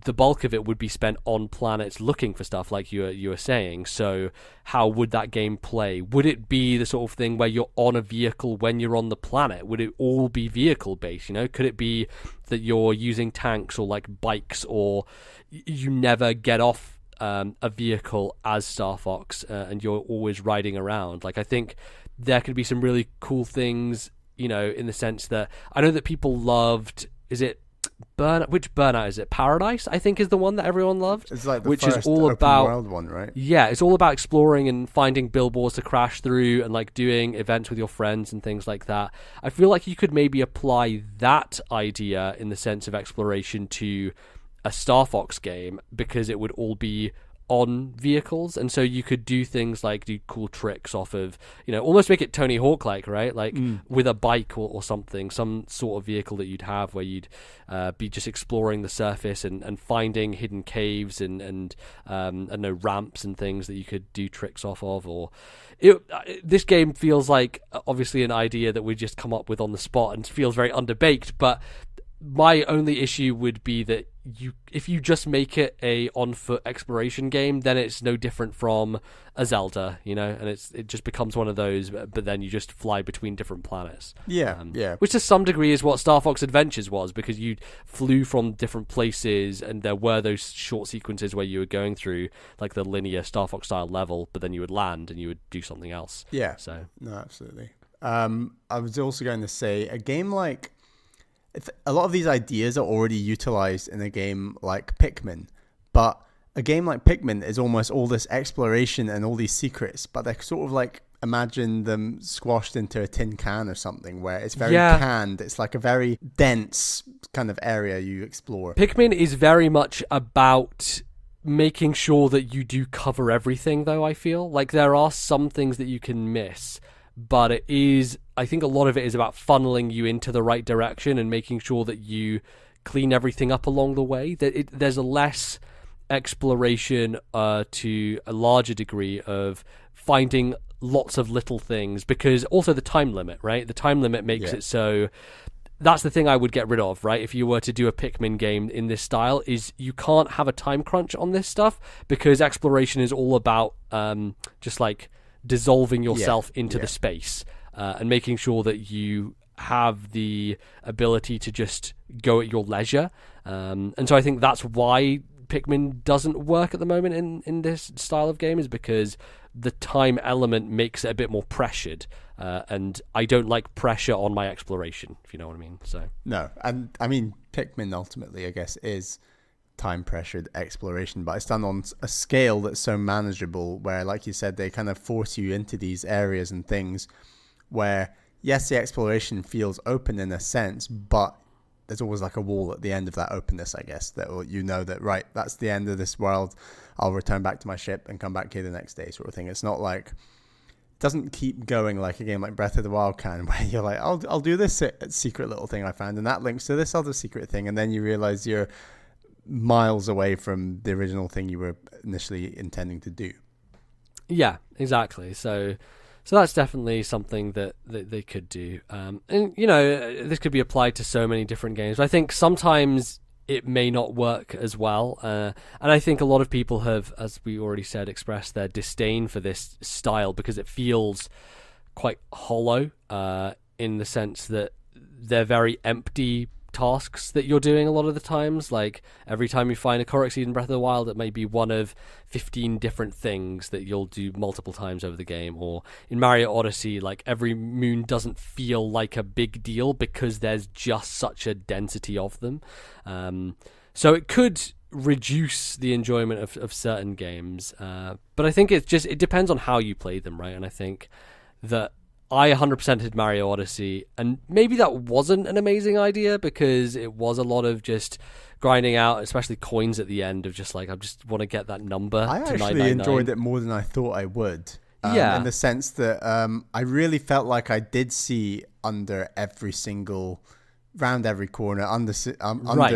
the bulk of it would be spent on planets looking for stuff, like you were saying. So how would that game play? Would it be the sort of thing where you're on a vehicle when you're on the planet? Would it all be vehicle based? Could it be that you're using tanks or like bikes, or you never get off a vehicle as Star Fox and you're always riding around? Like, I think there could be some really cool things, in the sense that I know that people loved, which Burnout is it? Paradise, I think, is the one that everyone loved. It's like which is all open about world one, right? Yeah, it's all about exploring and finding billboards to crash through and like doing events with your friends and things like that. I feel like you could maybe apply that idea in the sense of exploration to a Star Fox game, because it would all be on vehicles, and so you could do things like do cool tricks off of, almost make it Tony Hawk like, right? Like with a bike or something, some sort of vehicle that you'd have where you'd be just exploring the surface and finding hidden caves and I don't know, ramps and things that you could do tricks off of. Or this game feels like obviously an idea that we just come up with on the spot and feels very underbaked, but my only issue would be that if you just make it a on-foot exploration game, then it's no different from a Zelda, and it just becomes one of those, but then you just fly between different planets. Yeah. Which to some degree is what Star Fox Adventures was, because you flew from different places, and there were those short sequences where you were going through like the linear Star Fox style level, but then you would land and you would do something else. Yeah. So no, absolutely. I was also going to say a game like. A lot of these ideas are already utilized in a game like Pikmin, but a game like Pikmin is almost all this exploration and all these secrets, but they're sort of like, imagine them squashed into a tin can or something, where it's very canned. It's like a very dense kind of area you explore. Pikmin is very much about making sure that you do cover everything, though. I feel like there are some things that you can miss, but I think a lot of it is about funneling you into the right direction and making sure that you clean everything up along the way. There's a less exploration to a larger degree of finding lots of little things, because also the time limit, right? The time limit makes it so. That's the thing I would get rid of, right? If you were to do a Pikmin game in this style, is you can't have a time crunch on this stuff, because exploration is all about just like dissolving yourself into the space and making sure that you have the ability to just go at your leisure. And so I think that's why Pikmin doesn't work at the moment in this style of game, is because the time element makes it a bit more pressured. And I don't like pressure on my exploration, if you know what I mean. So no, and I mean Pikmin ultimately, I guess, is time pressured exploration, but it's done on a scale that's so manageable, where, like you said, they kind of force you into these areas and things where, yes, the exploration feels open in a sense, but there's always like a wall at the end of that openness, I guess, that will, that, right, that's the end of this world, I'll return back to my ship and come back here the next day, sort of thing. It's not like, it doesn't keep going like a game like Breath of the Wild can, where you're like, I'll do this secret little thing I found, and that links to this other secret thing, and then you realize you're miles away from the original thing you were initially intending to do. Yeah, exactly. So that's definitely something that they could do. And, this could be applied to so many different games. I think sometimes it may not work as well. And I think a lot of people have, as we already said, expressed their disdain for this style because it feels quite hollow in the sense that they're very empty tasks that you're doing a lot of the times. Like every time you find a Korok seed in Breath of the Wild, it may be one of 15 different things that you'll do multiple times over the game. Or in Mario Odyssey, like every moon doesn't feel like a big deal because there's just such a density of them. So it could reduce the enjoyment of certain games, but I think it depends on how you play them, right? And I think that I 100%ed Mario Odyssey, and maybe that wasn't an amazing idea because it was a lot of just grinding out, especially coins at the end, of just like, I just want to get that number. I to actually 999. enjoyed it more than I thought I would. In the sense that I really felt like I did see under every single, round every corner, under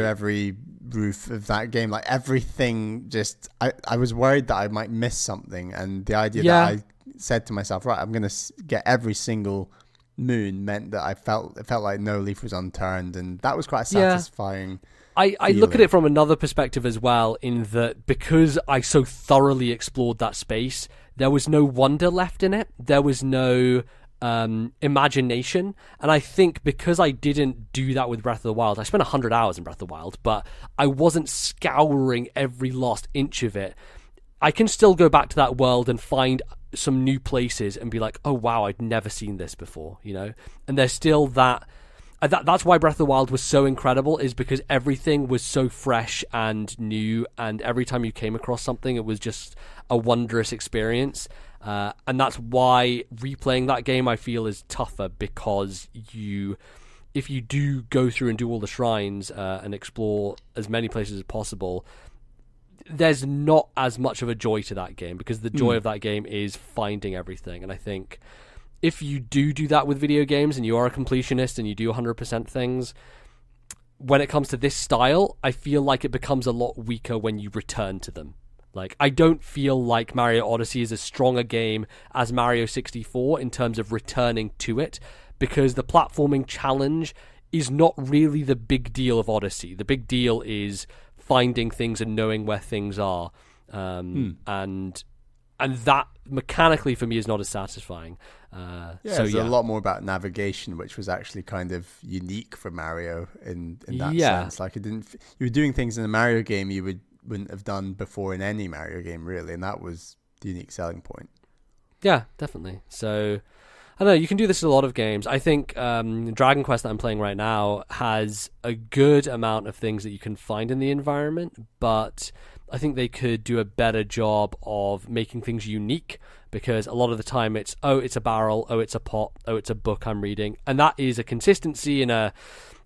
every roof of that game, like everything. Just I was worried that I might miss something, and the idea that I said to myself, right, I'm going to get every single moon, meant that it felt like no leaf was unturned, and that was quite a satisfying I look at it from another perspective as well, in that because I so thoroughly explored that space, there was no wonder left in it. There was no imagination. And I think because I didn't do that with Breath of the Wild, I spent 100 hours in Breath of the Wild, but I wasn't scouring every last inch of it. I can still go back to that world and find some new places and be like, oh wow, I'd never seen this before, and there's still that's why Breath of the Wild was so incredible, is because everything was so fresh and new, and every time you came across something, it was just a wondrous experience. And that's why replaying that game, I feel, is tougher, because if you do go through and do all the shrines and explore as many places as possible, there's not as much of a joy to that game, because the joy of that game is finding everything. And I think if you do that with video games and you are a completionist and you do 100% things, when it comes to this style, I feel like it becomes a lot weaker when you return to them. Like, I don't feel like Mario Odyssey is as strong a game as Mario 64 in terms of returning to it, because the platforming challenge is not really the big deal of Odyssey. The big deal is finding things and knowing where things are, and that mechanically for me is not as satisfying. It's a lot more about navigation, which was actually kind of unique for Mario in that sense. Like you were doing things in a Mario game you wouldn't have done before in any Mario game, really, and that was the unique selling point. Yeah, definitely. So I don't know, you can do this in a lot of games. I think Dragon Quest that I'm playing right now has a good amount of things that you can find in the environment, but I think they could do a better job of making things unique, because a lot of the time it's a barrel, it's a pot, it's a book I'm reading, and that is a consistency and a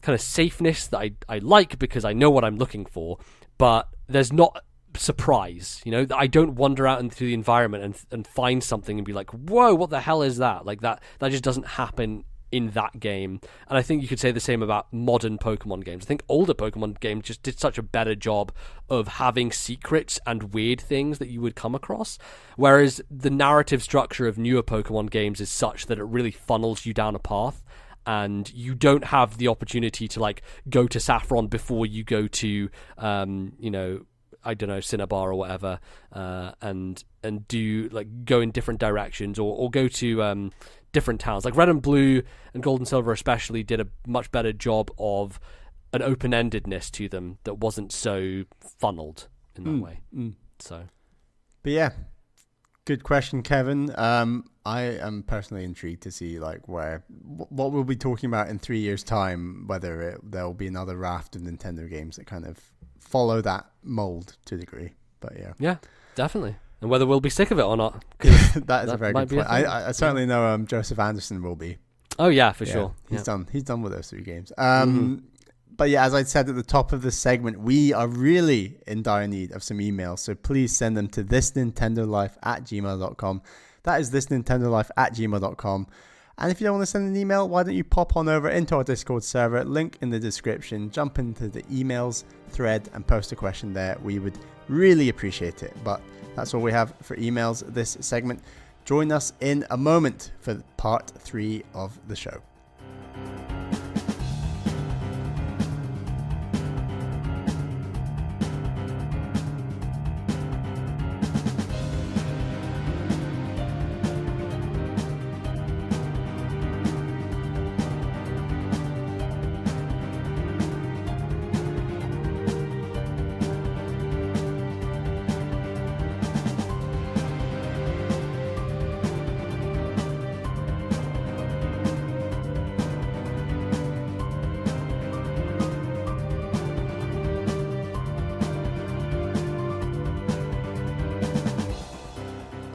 kind of safeness that I like, because I know what I'm looking for, but there's not surprise, I don't wander out into the environment and find something and be like, whoa, what the hell is that? Like that just doesn't happen in that game. And I think you could say the same about modern Pokemon games. I think older Pokemon games just did such a better job of having secrets and weird things that you would come across, whereas the narrative structure of newer Pokemon games is such that it really funnels you down a path, and you don't have the opportunity to like go to Saffron before you go to I don't know, Cinnabar or whatever, and do like go in different directions or go to different towns. Like Red and Blue and Gold and Silver especially did a much better job of an open-endedness to them that wasn't so funneled in that way. So, but yeah, good question, Kevin. I am personally intrigued to see like what we'll be talking about in 3 years' time, whether there'll be another raft of Nintendo games that kind of follow that mold to a degree. But yeah, definitely. And whether we'll be sick of it or not. that is a very good point. I certainly know Joseph Anderson will be. Oh yeah, for sure. He's done with those 3 games. But yeah, as I said at the top of this segment, we are really in dire need of some emails. So please send them to thisnintendolife@gmail.com. That is thisnintendolife@gmail.com. And if you don't want to send an email, why don't you pop on over into our Discord server, link in the description, jump into the emails thread and post a question there. We would really appreciate it. But that's all we have for emails this segment. Join us in a moment for part 3 of the show.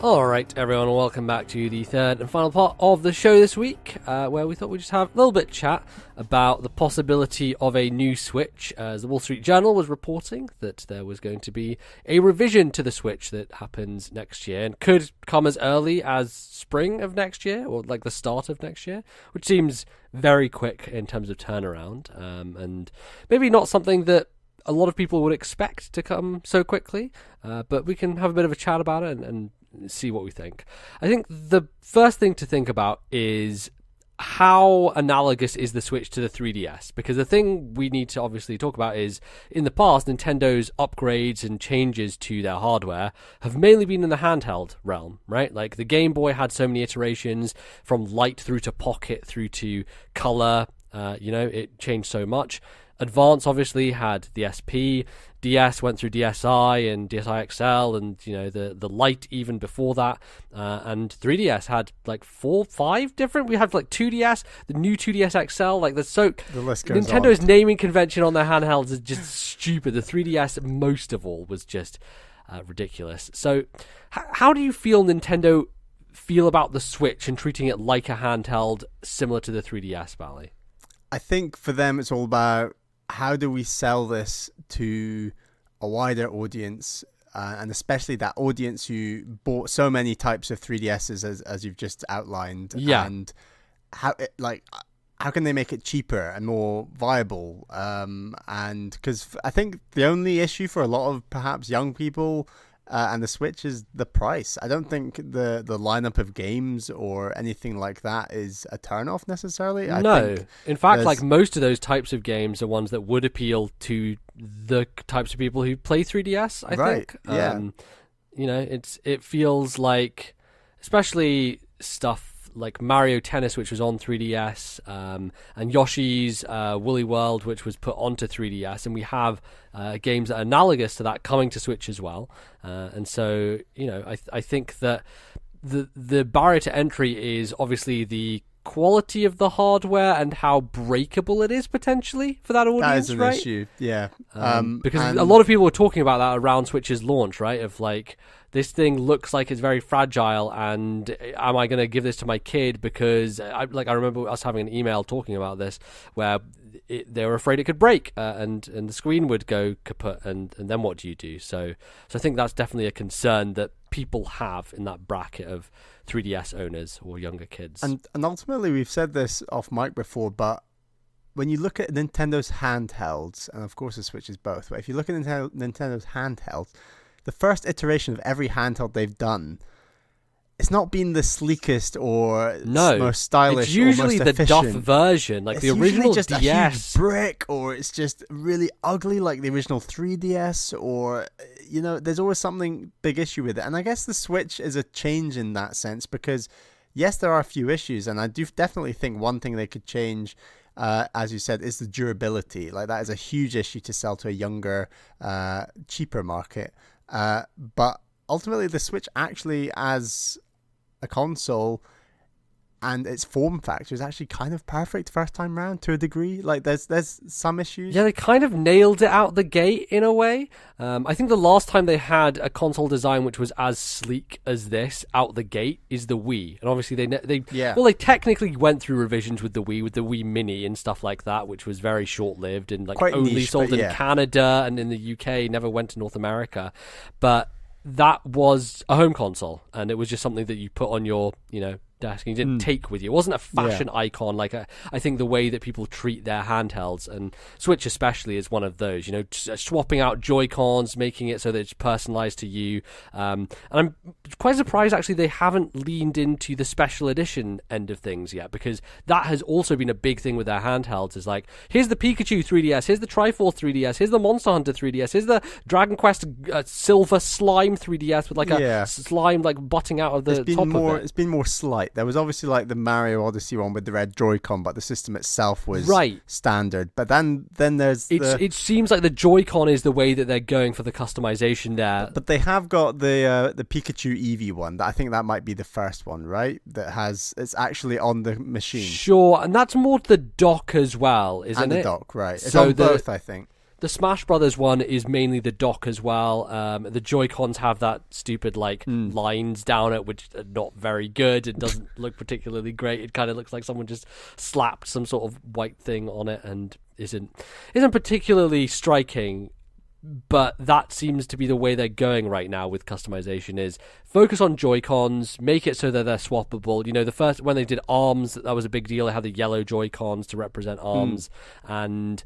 Alright everyone, welcome back to the third and final part of the show this week, where we thought we'd just have a little bit of chat about the possibility of a new Switch, as the Wall Street Journal was reporting that there was going to be a revision to the Switch that happens next year, and could come as early as spring of next year, or like the start of next year, which seems very quick in terms of turnaround, and maybe not something that a lot of people would expect to come so quickly, but we can have a bit of a chat about it and see what we think. I think the first thing to think about is how analogous is the Switch to the 3DS, because the thing we need to obviously talk about is, in the past, Nintendo's upgrades and changes to their hardware have mainly been in the handheld realm, right? Like the Game Boy had so many iterations, from light through to pocket through to color, it changed so much. Advance obviously had the SP, DS went through DSi and DSi XL, and the Lite even before that, and 3DS had like 4-5 different. We have like 2DS, the new 2DS XL, like the list goes Nintendo's on. Naming convention on their handhelds is just stupid. The 3DS most of all was just ridiculous. So how do you feel Nintendo feel about the Switch and treating it like a handheld similar to the 3DS, Bally? I think for them it's all about how do we sell this to a wider audience, and especially that audience who bought so many types of 3DSs as you've just outlined. Yeah. And how can they make it cheaper and more viable? And because I think the only issue for a lot of perhaps young people and the Switch is the price. I don't think the lineup of games or anything like that is a turn-off necessarily. No. In fact, like most of those types of games are ones that would appeal to the types of people who play 3DS, I think. Yeah. You know, it feels like, especially stuff like Mario Tennis, which was on 3DS, and Yoshi's Woolly World, which was put onto 3DS, and we have games that are analogous to that coming to Switch as well. And so, you know, I think that the barrier to entry is obviously the quality of the hardware and how breakable it is potentially for that audience. That is an right? issue, yeah. Because a lot of people were talking about that around Switch's launch, right? Of like, this thing looks like it's very fragile, and am I going to give this to my kid? Because I remember us having an email talking about this where they were afraid it could break and the screen would go kaput, and then what do you do? So I think that's definitely a concern that people have in that bracket of 3DS owners or younger kids. And ultimately, we've said this off mic before, but when you look at Nintendo's handhelds, and of course the Switch is both, but if you look at Nintendo's handhelds, the first iteration of every handheld they've done, it's not been the sleekest or most stylish. It's usually or most the duff efficient version, like it's the original just DS. A huge brick, or it's just really ugly, like the original 3DS, or you know, there's always something big issue with it. And I guess the Switch is a change in that sense because yes, there are a few issues, and I do definitely think one thing they could change, as you said, is the durability. Like that is a huge issue to sell to a younger, cheaper market. But ultimately, the Switch actually, as a console and its form factor, is actually kind of perfect first time round to a degree. Like there's some issues. Yeah, they kind of nailed it out the gate in a way. I think the last time they had a console design which was as sleek as this out the gate is the Wii, and obviously they technically went through revisions with the Wii Mini and stuff like that, which was very short lived and like quite only niche, sold in Canada and in the UK, never went to North America, but that was a home console, and it was just something that you put on your, you know, desk and you didn't take with you. It wasn't a fashion icon like I think the way that people treat their handhelds, and Switch especially is one of those, you know, swapping out Joy-Cons, making it so that it's personalized to you. And I'm quite surprised actually they haven't leaned into the special edition end of things yet, because that has also been a big thing with their handhelds, is like, here's the Pikachu 3DS, here's the Triforce 3DS, here's the Monster Hunter 3DS, here's the Dragon Quest Silver Slime 3DS with like a slime like butting out of the top of it. It's been more slight. There was obviously like the Mario Odyssey one with the red Joy-Con, but the system itself was standard. But then there's it seems like the Joy-Con is the way that they're going for the customization there. But they have got the Pikachu Eevee one. I think that might be the first one, right? It's actually on the machine. Sure, and that's more the dock as well, isn't it? And the dock, right? It's so on both, I think. The Smash Brothers one is mainly the dock as well. The Joy-Cons have that stupid lines down it, which are not very good. It doesn't look particularly great. It kind of looks like someone just slapped some sort of white thing on it and isn't particularly striking. But that seems to be the way they're going right now with customization, is focus on Joy-Cons, make it so that they're swappable. You know, the first, when they did ARMS, that was a big deal. They had the yellow Joy-Cons to represent ARMS, and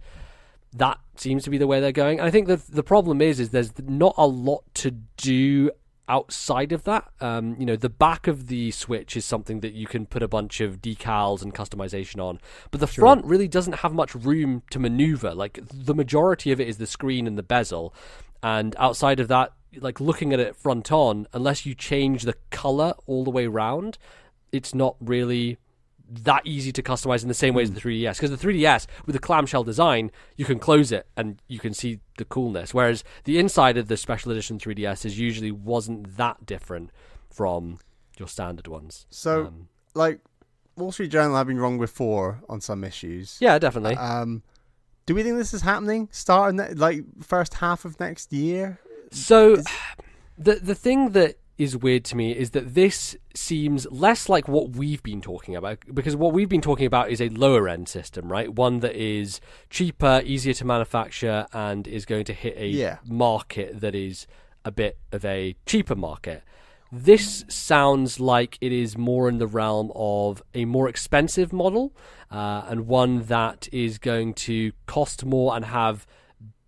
that seems to be the way they're going. And I think the problem is there's not a lot to do outside of that. You know, the back of the Switch is something that you can put a bunch of decals and customization on, but the front really doesn't have much room to maneuver. Like, the majority of it is the screen and the bezel, and outside of that, like, looking at it front on, unless you change the color all the way around, it's not really that easy to customize in the same way as the 3DS, because the 3DS with the clamshell design, you can close it and you can see the coolness, whereas the inside of the special edition 3DS usually wasn't that different from your standard ones. So like, Wall Street Journal have been wrong before on some issues. Yeah, definitely. Do we think this is happening first half of next year? So the thing that is weird to me is that this seems less like what we've been talking about, because what we've been talking about is a lower end system, right? One that is cheaper, easier to manufacture, and is going to hit a market that is a bit of a cheaper market. This sounds like it is more in the realm of a more expensive model, and one that is going to cost more and have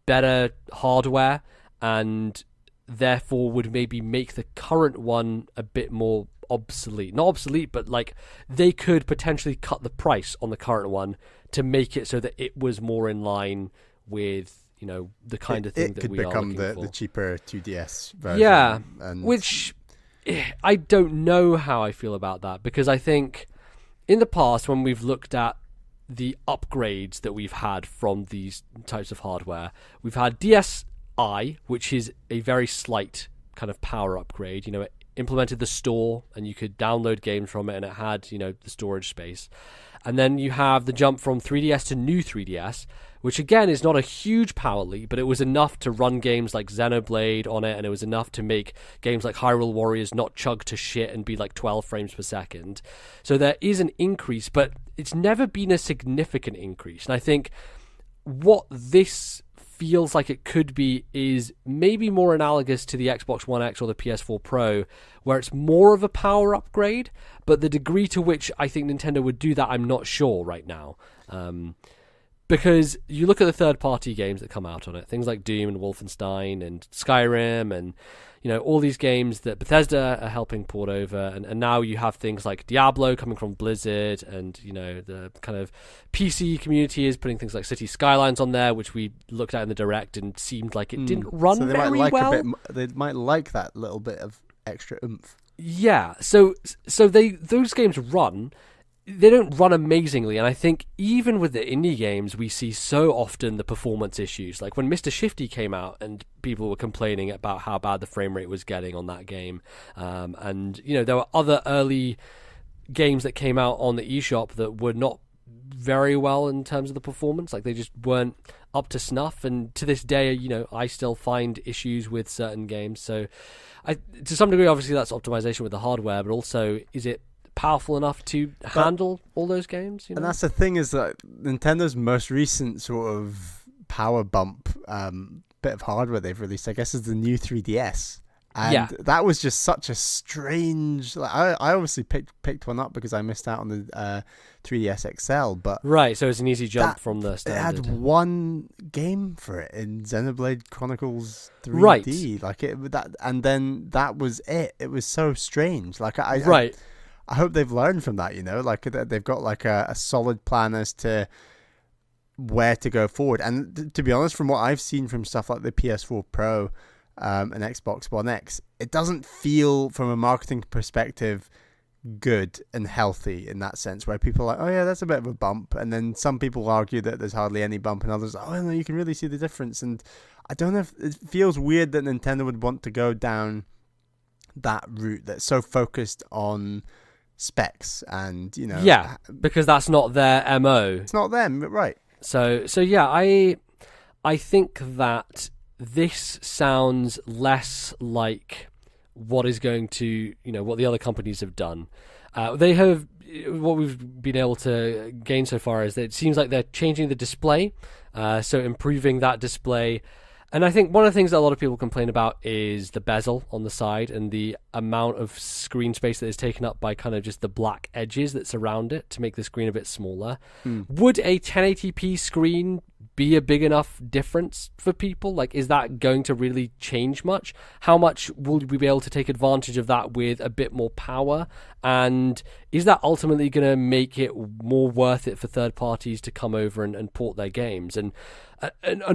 better hardware, and therefore would maybe make the current one a bit more obsolete. Not obsolete, but like they could potentially cut the price on the current one to make it so that it was more in line with, you know, the kind of thing that we are looking for. It could become the cheaper 2DS version. Yeah, which I don't know how I feel about that, because I think in the past when we've looked at the upgrades that we've had from these types of hardware, we've had DSi, which is a very slight kind of power upgrade. You know, it implemented the store and you could download games from it, and it had, you know, the storage space. And then you have the jump from 3DS to new 3DS, which again is not a huge power leap, but it was enough to run games like Xenoblade on it, and it was enough to make games like Hyrule Warriors not chug to shit and be like 12 frames per second. So there is an increase, but it's never been a significant increase. And I think what this feels like it could be is maybe more analogous to the Xbox One X or the PS4 Pro, where it's more of a power upgrade, but the degree to which I think Nintendo would do that, I'm not sure right now. Because you look at the third-party games that come out on it, things like Doom and Wolfenstein and Skyrim and, you know, all these games that Bethesda are helping port over, and now you have things like Diablo coming from Blizzard, and, you know, the kind of PC community is putting things like City Skylines on there, which we looked at in the Direct and seemed like it didn't run so they very might like well. They might like that little bit of extra oomph. Yeah, so those games run. They don't run amazingly, and I think even with the indie games, we see so often the performance issues. Like when Mr. Shifty came out, and people were complaining about how bad the frame rate was getting on that game. And, you know, there were other early games that came out on the eShop that were not very well in terms of the performance. Like they just weren't up to snuff. And to this day, you know, I still find issues with certain games. So to some degree, obviously that's optimization with the hardware, but also is it powerful enough to handle all those games, you know? And that's the thing, is that Nintendo's most recent sort of power bump bit of hardware they've released, I guess, is the new 3DS. And that was just such a strange, like, I obviously picked one up because I missed out on the 3DS XL, but right, so it's an easy jump from the standard. It had one game for it in Xenoblade Chronicles 3D, right? Like and then that was it. It was so strange. Like I hope they've learned from that, you know, like they've got like a solid plan as to where to go forward. And to be honest, from what I've seen from stuff like the PS4 Pro and Xbox One X, it doesn't feel from a marketing perspective good and healthy in that sense, where people are like, oh yeah, that's a bit of a bump. And then some people argue that there's hardly any bump, and others, oh no, you can really see the difference. And I don't know, if it feels weird that Nintendo would want to go down that route that's so focused on specs, and, you know, because that's not their MO. It's not them, right? So yeah, I think that this sounds less like what is going to, you know, what the other companies have done. They have, what we've been able to gain so far is that it seems like they're changing the display, so improving that display. And I think one of the things that a lot of people complain about is the bezel on the side and the amount of screen space that is taken up by kind of just the black edges that surround it to make the screen a bit smaller. Would a 1080p screen be a big enough difference for people? Like, is that going to really change much? How much will we be able to take advantage of that with a bit more power? And is that ultimately going to make it more worth it for third parties to come over and port their games? And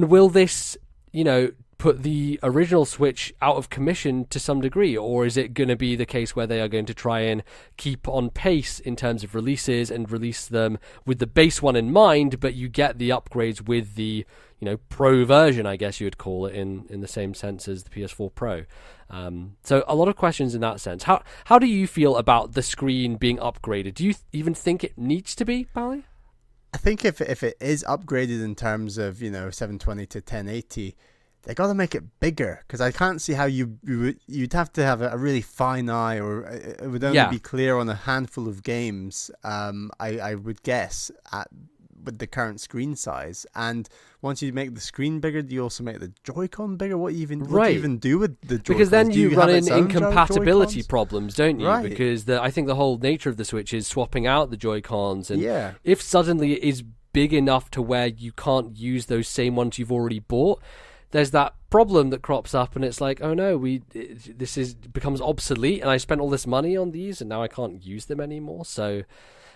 will this, you know, put the original Switch out of commission to some degree, or is it going to be the case where they are going to try and keep on pace in terms of releases and release them with the base one in mind, but you get the upgrades with the, you know, Pro version, I guess you would call it, in the same sense as the PS4 Pro. So a lot of questions in that sense. How do you feel about the screen being upgraded? Do you even think it needs to be, Bally? I think if it is upgraded in terms of, you know, 720 to 1080, they got to make it bigger, because I can't see how you'd have to have a really fine eye, or it would only be clear on a handful of games, I would guess, with the current screen size. And once you make the screen bigger, do you also make the Joy-Con bigger? What do you even do with the Joy-Cons? Because then you run into incompatibility problems, don't you? Right. Because I think the whole nature of the Switch is swapping out the Joy-Cons, and if suddenly it is big enough to where you can't use those same ones you've already bought, there's that problem that crops up, and it's like, oh no, this becomes obsolete, and I spent all this money on these, and now I can't use them anymore. So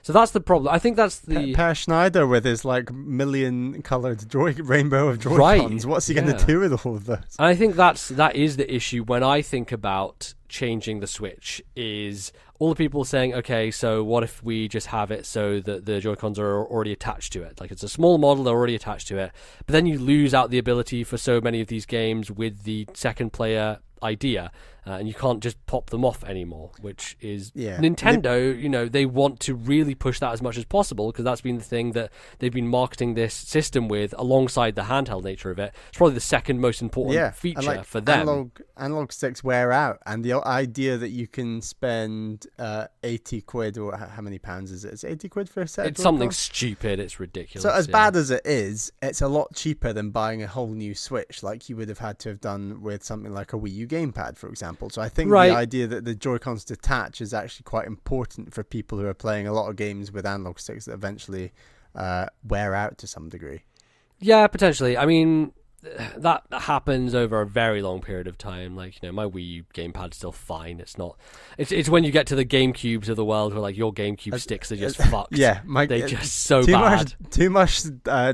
that's the problem. I think that's the Per Schneider with his like million-colored rainbow of Joy-Cons. Right. What's he going to do with all of those? And I think that is the issue when I think about changing the Switch. Is all the people saying, okay, so what if we just have it so that the Joy-Cons are already attached to it? Like, it's a small model, they're already attached to it. But then you lose out the ability for so many of these games with the second player idea, and you can't just pop them off anymore, which is Nintendo. They want to really push that as much as possible, because that's been the thing that they've been marketing this system with, alongside the handheld nature of it. It's probably the second most important feature for them. Analog sticks wear out, and the idea that you can spend 80 quid, or how many pounds is it? It's 80 quid for a set. It's something stupid. It's ridiculous. So as bad as it is, it's a lot cheaper than buying a whole new Switch, like you would have had to have done with something like a Wii U gamepad, for example. So I think the idea that the Joy-Cons detach is actually quite important for people who are playing a lot of games with analog sticks that eventually wear out to some degree. Yeah, potentially. I mean, that happens over a very long period of time. Like, my Wii U gamepad's still fine. It's not. It's when you get to the GameCubes of the world where, like, your GameCube sticks are just fucked. Yeah, they're just so bad. Too much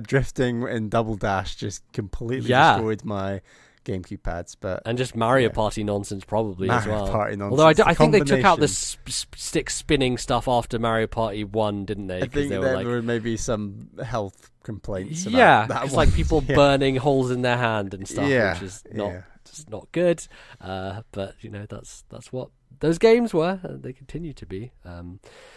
drifting in Double Dash just completely destroyed my GameCube pads, and just Mario Party nonsense probably as well. Party nonsense. Although I think they took out the stick spinning stuff after Mario Party 1, didn't they? I think there were maybe some health complaints. It's like people burning holes in their hand and stuff, which is just not good. But that's what those games were. They continue to be.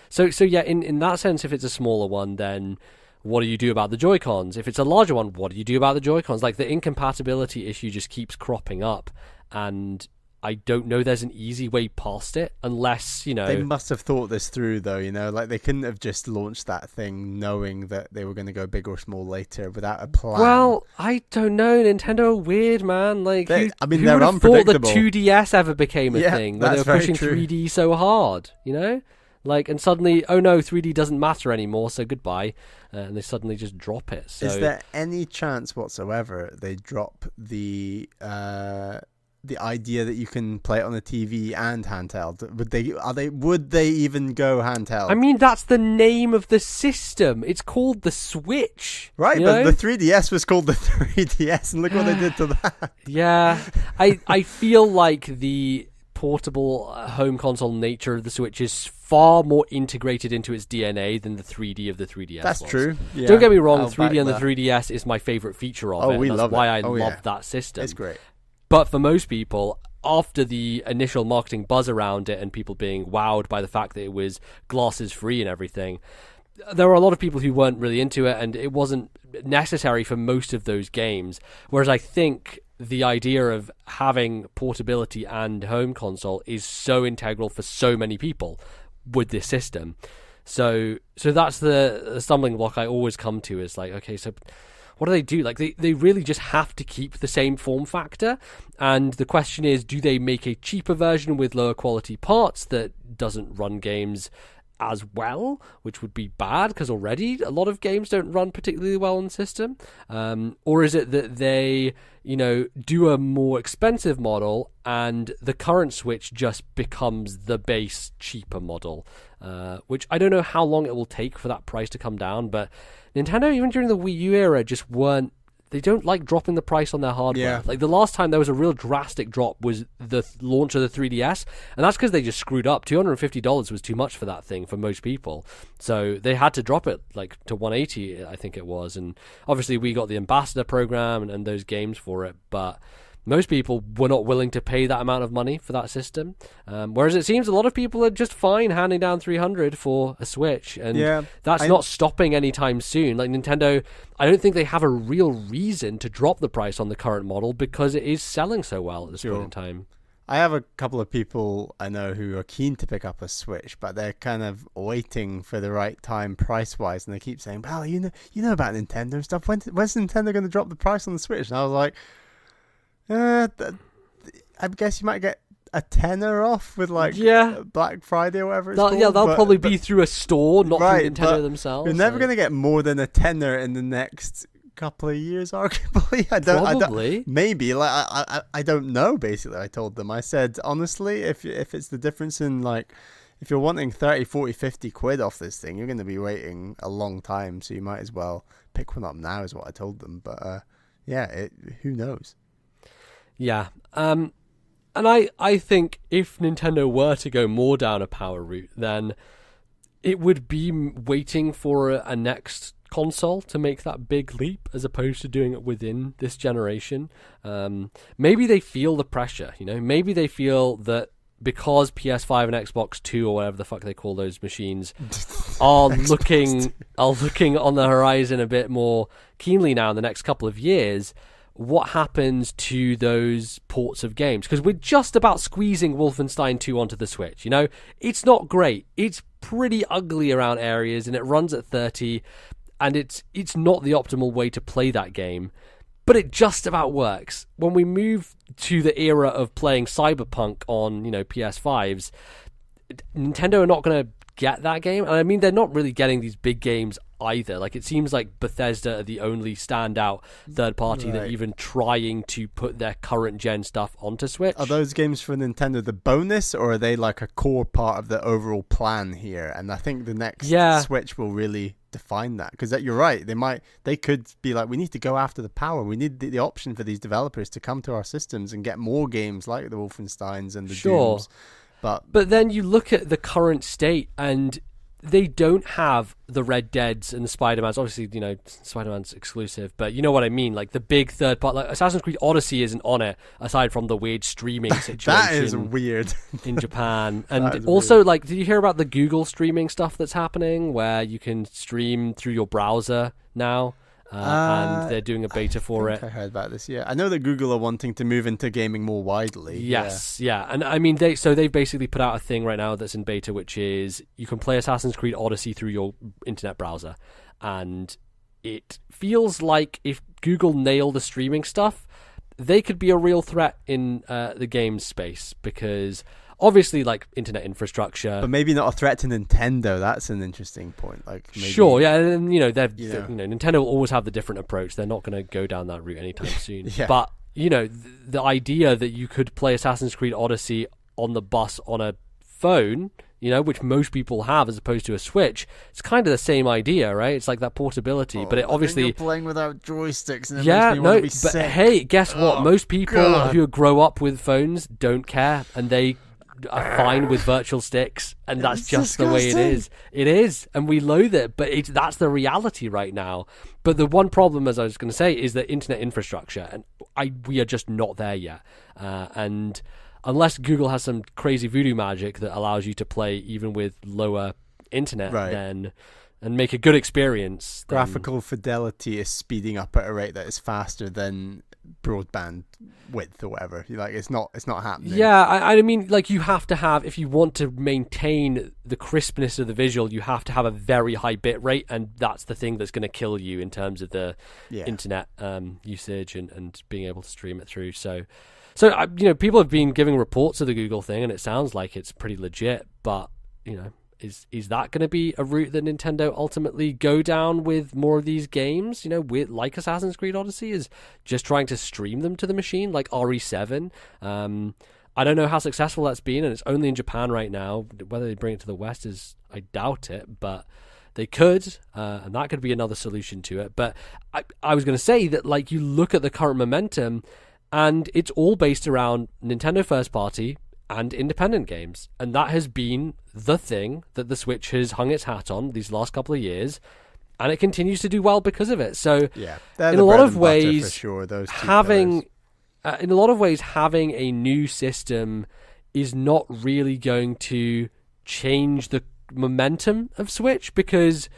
So in that sense, if it's a smaller one, then what do you do about the Joy-Cons? If it's a larger one, what do you do about the Joy-Cons? Like, the incompatibility issue just keeps cropping up, and I don't know there's an easy way past it, unless, They must have thought this through, though, like, they couldn't have just launched that thing knowing that they were going to go big or small later without a plan. Well, I don't know. Nintendo are weird, man. Like, who they're would have unpredictable. Thought the 2DS ever became a thing, when they were pushing true. 3D so hard, Like, and suddenly, oh no, 3D doesn't matter anymore, so goodbye. And they suddenly just drop it. So, is there any chance whatsoever they drop the idea that you can play it on a TV and handheld? Would they even go handheld? I mean, that's the name of the system. It's called the Switch. Right, but the 3DS was called the 3DS, and look what they did to that. Yeah, I feel like the portable home console nature of the Switch is far more integrated into its DNA than the 3D of the 3DS. That's true. Yeah. Don't get me wrong, the 3D on the 3DS is my favorite feature of it. That's why I love that system. It's great. But for most people, after the initial marketing buzz around it and people being wowed by the fact that it was glasses free and everything, there were a lot of people who weren't really into it, and it wasn't necessary for most of those games. Whereas I think the idea of having portability and home console is so integral for so many people with this system. So that's the stumbling block I always come to, is like, okay, so what do they do? Like, they really just have to keep the same form factor. And the question is, do they make a cheaper version with lower quality parts that doesn't run games as well, which would be bad, because already a lot of games don't run particularly well on the system? Or is it that they, do a more expensive model and the current Switch just becomes the base cheaper model? Which I don't know how long it will take for that price to come down, but Nintendo, even during the Wii U era, just they don't like dropping the price on their hardware. Yeah. Like, the last time there was a real drastic drop was the launch of the 3DS, and that's because they just screwed up. $250 was too much for that thing for most people, so they had to drop it like to $180, I think it was. And obviously we got the Ambassador program and those games for it, but most people were not willing to pay that amount of money for that system. Whereas it seems a lot of people are just fine handing down $300 for a Switch, and that's not stopping anytime soon. Like, Nintendo, I don't think they have a real reason to drop the price on the current model, because it is selling so well at this point in time. I have a couple of people I know who are keen to pick up a Switch, but they're kind of waiting for the right time price-wise, and they keep saying, "Well, you know about Nintendo stuff. When's Nintendo going to drop the price on the Switch?" And I was like, I guess you might get a tenner off with Black Friday or whatever it's called. Yeah, they'll probably be through a store, not through Nintendo themselves. You're never going to get more than a tenner in the next couple of years, arguably. Probably. Maybe. Like I don't know. Basically, I told them. I said honestly, if it's the difference in like, if you're wanting 30, 40, 50 quid off this thing, you're going to be waiting a long time. So you might as well pick one up now, is what I told them. But who knows? Yeah. And I think if Nintendo were to go more down a power route, then it would be waiting for a next console to make that big leap, as opposed to doing it within this generation. Maybe they feel the pressure, maybe they feel that because PS5 and Xbox 2 or whatever the fuck they call those machines are looking on the horizon a bit more keenly now in the next couple of years, what happens to those ports of games? Because we're just about squeezing Wolfenstein 2 onto the Switch. It's not great. It's pretty ugly around areas, and it runs at 30, and it's not the optimal way to play that game, but it just about works. When we move to the era of playing Cyberpunk on PS5s, Nintendo are not going to get that game. And I mean, they're not really getting these big games either. Like, it seems like Bethesda are the only standout third party that are even trying to put their current gen stuff onto Switch. Are those games for Nintendo the bonus, or are they like a core part of the overall plan here? And I think the next Switch will really define that, because you're right, they could be like, we need to go after the power, we need the option for these developers to come to our systems and get more games like the Wolfensteins and the Dooms. But then you look at the current state, and they don't have the Red Deads and the Spider-Mans. Obviously, Spider-Man's exclusive, but you know what I mean. Like the big third part, like Assassin's Creed Odyssey isn't on it, aside from the weird streaming situation. That is weird in Japan. And also, weird. Like, did you hear about the Google streaming stuff that's happening, where you can stream through your browser now? And they're doing a beta for it. I heard about this. Yeah, I know that Google are wanting to move into gaming more widely. Yes, yeah. And I mean, they've basically put out a thing right now that's in beta, which is you can play Assassin's Creed Odyssey through your internet browser, and it feels like if Google nail the streaming stuff, they could be a real threat in the games space, because obviously, like, internet infrastructure, but maybe not a threat to Nintendo. That's an interesting point. Like, maybe, sure, yeah, and Nintendo will always have the different approach. They're not going to go down that route anytime soon. But the idea that you could play Assassin's Creed Odyssey on the bus on a phone, which most people have as opposed to a Switch, it's kind of the same idea, right? It's like that portability, but it obviously you're playing without joysticks. And it makes me want to be sick. Hey, guess what? Most people who grow up with phones don't care, and they are fine with virtual sticks, and that's just disgusting. The way it is. It is, and we loathe it, but that's the reality right now. But the one problem, as I was going to say, is the internet infrastructure, and we are just not there yet. And unless Google has some crazy voodoo magic that allows you to play even with lower internet, then and make a good experience, graphical fidelity is speeding up at a rate that is faster than broadband width or whatever. Like, it's not happening. Yeah, I mean, like, you have to have, if you want to maintain the crispness of the visual, you have to have a very high bit rate, and that's the thing that's going to kill you in terms of the internet usage and being able to stream it through. So people have been giving reports of the Google thing, and it sounds like it's pretty legit, but is that going to be a route that Nintendo ultimately go down with more of these games? With like Assassin's Creed Odyssey, is just trying to stream them to the machine, like RE7. I don't know how successful that's been, and it's only in Japan right now. Whether they bring it to the West I doubt it, but they could, and that could be another solution to it. But I was going to say that, like, you look at the current momentum, and it's all based around Nintendo first party and independent games, and that has been the thing that the Switch has hung its hat on these last couple of years, and it continues to do well because of it. So in a lot of ways, for sure, those having a new system is not really going to change the momentum of Switch, because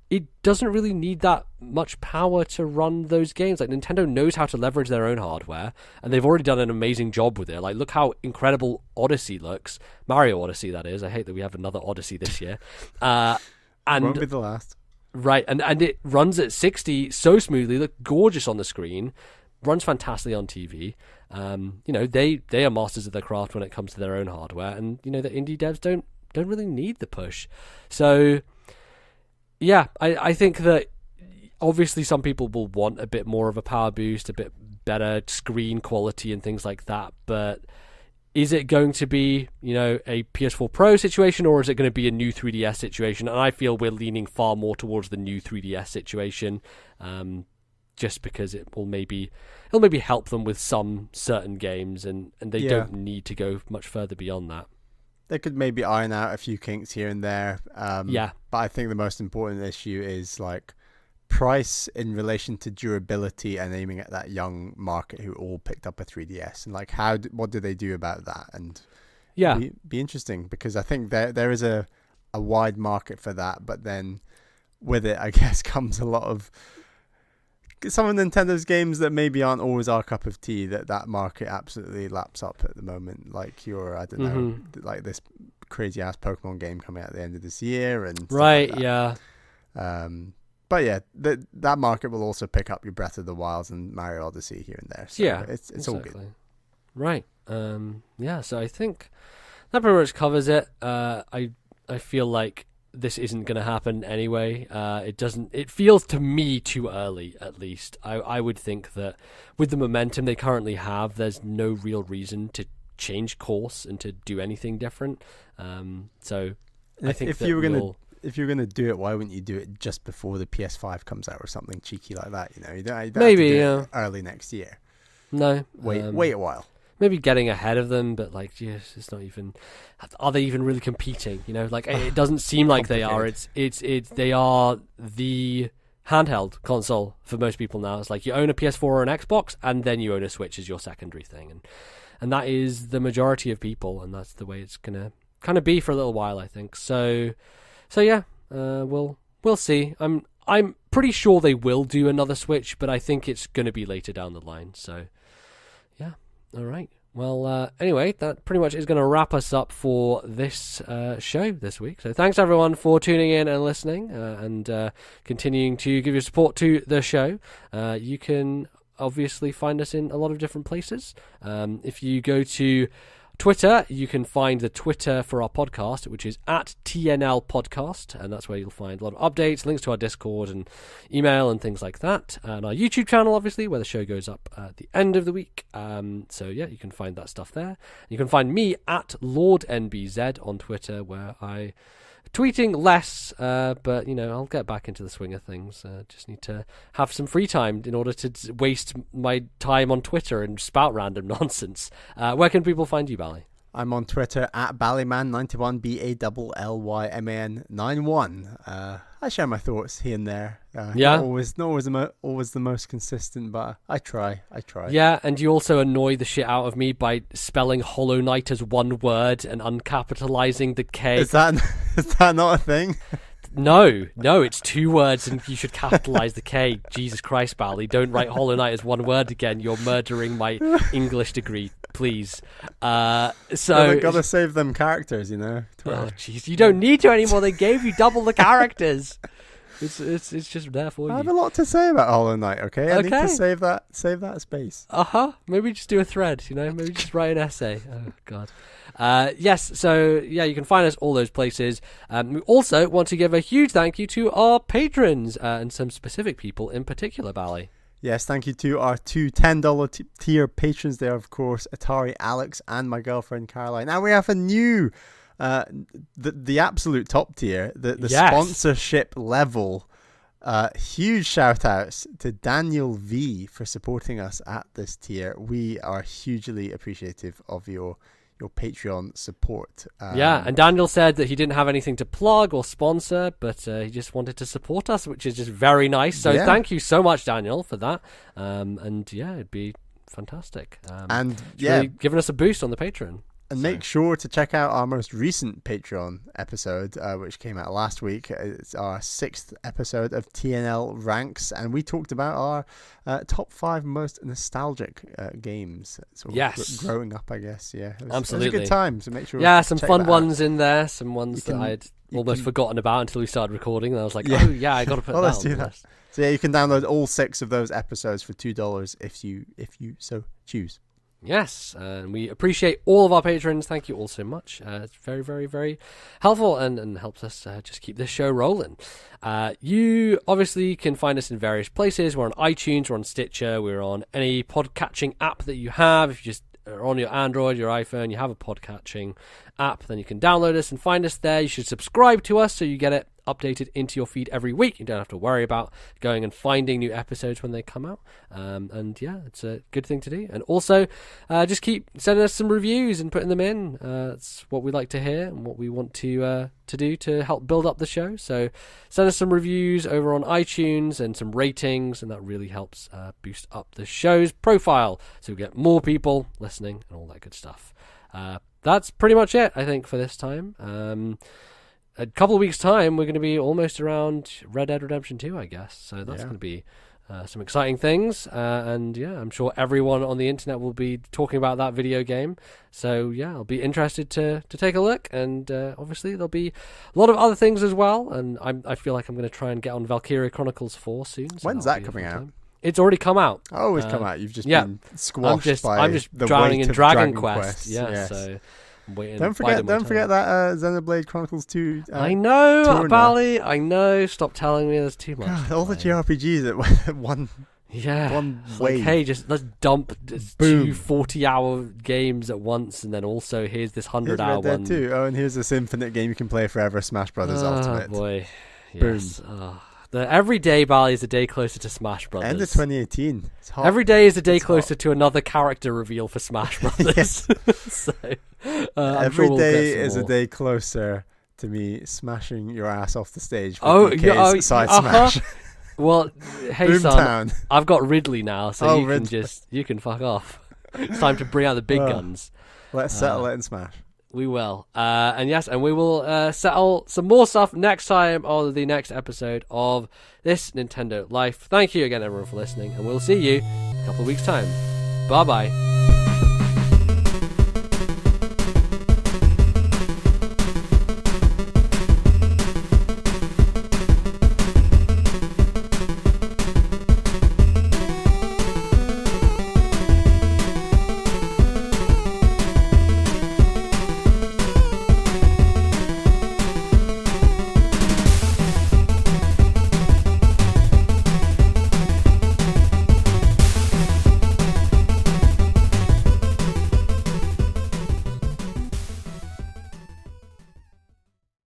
it doesn't really need that much power to run those games. Like, Nintendo knows how to leverage their own hardware, and they've already done an amazing job with it. Like, look how incredible Odyssey looks. Mario Odyssey, that is. I hate that we have another Odyssey this year. And won't be the last. Right, and it runs at 60 so smoothly, look gorgeous on the screen, runs fantastically on TV. They are masters of their craft when it comes to their own hardware, and the indie devs don't really need the push. So yeah, I think that obviously some people will want a bit more of a power boost, a bit better screen quality and things like that, but is it going to be, a PS4 Pro situation, or is it going to be a new 3DS situation? And I feel we're leaning far more towards the new 3DS situation, just because it'll maybe help them with some certain games, and they don't need to go much further beyond that. They could maybe iron out a few kinks here and there. But I think the most important issue is like price in relation to durability, and aiming at that young market who all picked up a 3DS, and like what do they do about that? And be interesting, because I think there is a wide market for that, but then with it, I guess, comes a lot of some of Nintendo's games that maybe aren't always our cup of tea, that market absolutely laps up at the moment. Like I don't know, like this crazy ass Pokemon game coming out at the end of this year, and right, like that. But yeah, that market will also pick up your Breath of the Wilds and Mario Odyssey here and there. So it's exactly. All good. Right. So I think that pretty much covers it. I feel like this isn't going to happen anyway. It feels to me too early, at least. I would think that with the momentum they currently have, there's no real reason to change course and to do anything different. So I think if you're gonna do it, why wouldn't you do it just before the PS5 comes out or something cheeky like that? You don't maybe have to do it early next year. No, wait a while. Maybe getting ahead of them, but like, yes, it's not even. Are they even really competing? Like it doesn't seem like they are. They are the handheld console for most people now. It's like you own a PS4 or an Xbox, and then you own a Switch as your secondary thing, and that is the majority of people, and that's the way it's gonna kind of be for a little while, I think. So yeah, we'll see. I'm pretty sure they will do another Switch, but I think it's going to be later down the line. So yeah, all right. Well, anyway, that pretty much is going to wrap us up for this show this week. So thanks everyone for tuning in and listening, and continuing to give your support to the show. You can obviously find us in a lot of different places. If you go to Twitter, you can find the Twitter for our podcast, which is at TNL Podcast, and that's where you'll find a lot of updates, links to our Discord and email and things like that, and our YouTube channel, obviously, where the show goes up at the end of the week. So yeah, you can find that stuff there. You can find me at LordNBZ on Twitter, where I tweeting less, but I'll get back into the swing of things. Just need to have some free time in order to waste my time on Twitter and spout random nonsense. Where can people find you, Bally? I'm on Twitter at Ballyman91, BALLYMAN 91. I share my thoughts here and there. Not always the most consistent, but I try. Yeah, and you also annoy the shit out of me by spelling Hollow Knight as one word and uncapitalizing the K. Is that not a thing? No, it's two words, and you should capitalize the K. Jesus Christ, Bally, don't write Hollow Knight as one word again. You're murdering my English degree, please. Gotta save them characters, Oh, jeez, you don't need to anymore. They gave you double the characters. It's just there for you. I have a lot to say about Hollow Knight. Okay, I need to save that space. Maybe just do a thread. Maybe just write an essay. Oh God. Yes, so yeah, you can find us all those places. We also want to give a huge thank you to our patrons, and some specific people in particular, Bally. Yes, thank you to our two $10 tier patrons there, of course, Atari Alex and my girlfriend Caroline. Now we have a new, the absolute top tier, the sponsorship level. Huge shout outs to Daniel V for supporting us at this tier. We are hugely appreciative of your Patreon support. And Daniel said that he didn't have anything to plug or sponsor, but he just wanted to support us, which is just very nice. So thank you so much, Daniel, for that. And yeah, it'd be fantastic. Really giving us a boost on the Patreon. And make sure to check out our most recent Patreon episode, which came out last week. It's our 6th episode of TNL Ranks, and we talked about our top 5 most nostalgic games. Growing up, I guess. Yeah, absolutely. It was a good time. So make sure. Yeah, some fun ones in there. Some ones that I'd almost forgotten about until we started recording. And I was like, I got to put that on the list. So yeah, you can download all 6 of those episodes for $2 if you so choose. Yes, and we appreciate all of our patrons. Thank you all so much. It's very, very, very helpful and helps us just keep this show rolling. You obviously can find us in various places. We're on iTunes, we're on Stitcher, we're on any podcatching app that you have. If you just are on your Android, your iPhone, you have a podcatching app, then you can download us and find us there. You should subscribe to us so you get it updated into your feed every week. You don't have to worry about going and finding new episodes when they come out. And yeah, it's a good thing to do. And also, just keep sending us some reviews and putting them in. It's what we like to hear and what we want to do to help build up the show. So send us some reviews over on iTunes and some ratings, and that really helps boost up the show's profile so we get more people listening and all that good stuff. That's pretty much it, I think, for this time. A couple of weeks' time, we're going to be almost around Red Dead Redemption 2, I guess. So that's going to be some exciting things. And yeah, I'm sure everyone on the internet will be talking about that video game. So yeah, I'll be interested to take a look. And obviously, there'll be a lot of other things as well. And I feel like I'm going to try and get on Valkyria Chronicles 4 soon. So when's that coming out? It's already come out. Oh, it's come out. You've just been squashed by I'm just the drowning weight in of Dragon Quest. Yeah, yes. so... Don't forget that Xenoblade Chronicles 2. I know, Bally. I know. Stop telling me there's too much. God, all the JRPGs at one. Yeah. One wave. Hey, just let's dump 2 40-hour games at once, and then also here's this 100-hour one. Too. Oh, and here's this infinite game you can play forever. Smash Brothers Ultimate. Oh boy. Yes. Every day, Bally, is a day closer to Smash Brothers. End of 2018. It's hot. Every day is a day closer to another character reveal for Smash Brothers. So, every day is a day closer to me smashing your ass off the stage. With side smash. Well, hey Boomtown. son, I've got Ridley now, so you can fuck off. It's time to bring out the big guns. Let's settle it and smash. We will. And yes, and we will settle some more stuff next time on the next episode of This Nintendo Life. Thank you again, everyone, for listening, and we'll see you in a couple of weeks' time. Bye-bye.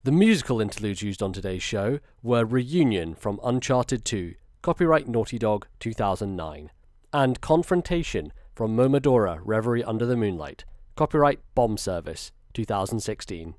The musical interludes used on today's show were Reunion from Uncharted 2, copyright Naughty Dog 2009, and Confrontation from Momodora, Reverie Under the Moonlight, copyright Bomb Service 2016.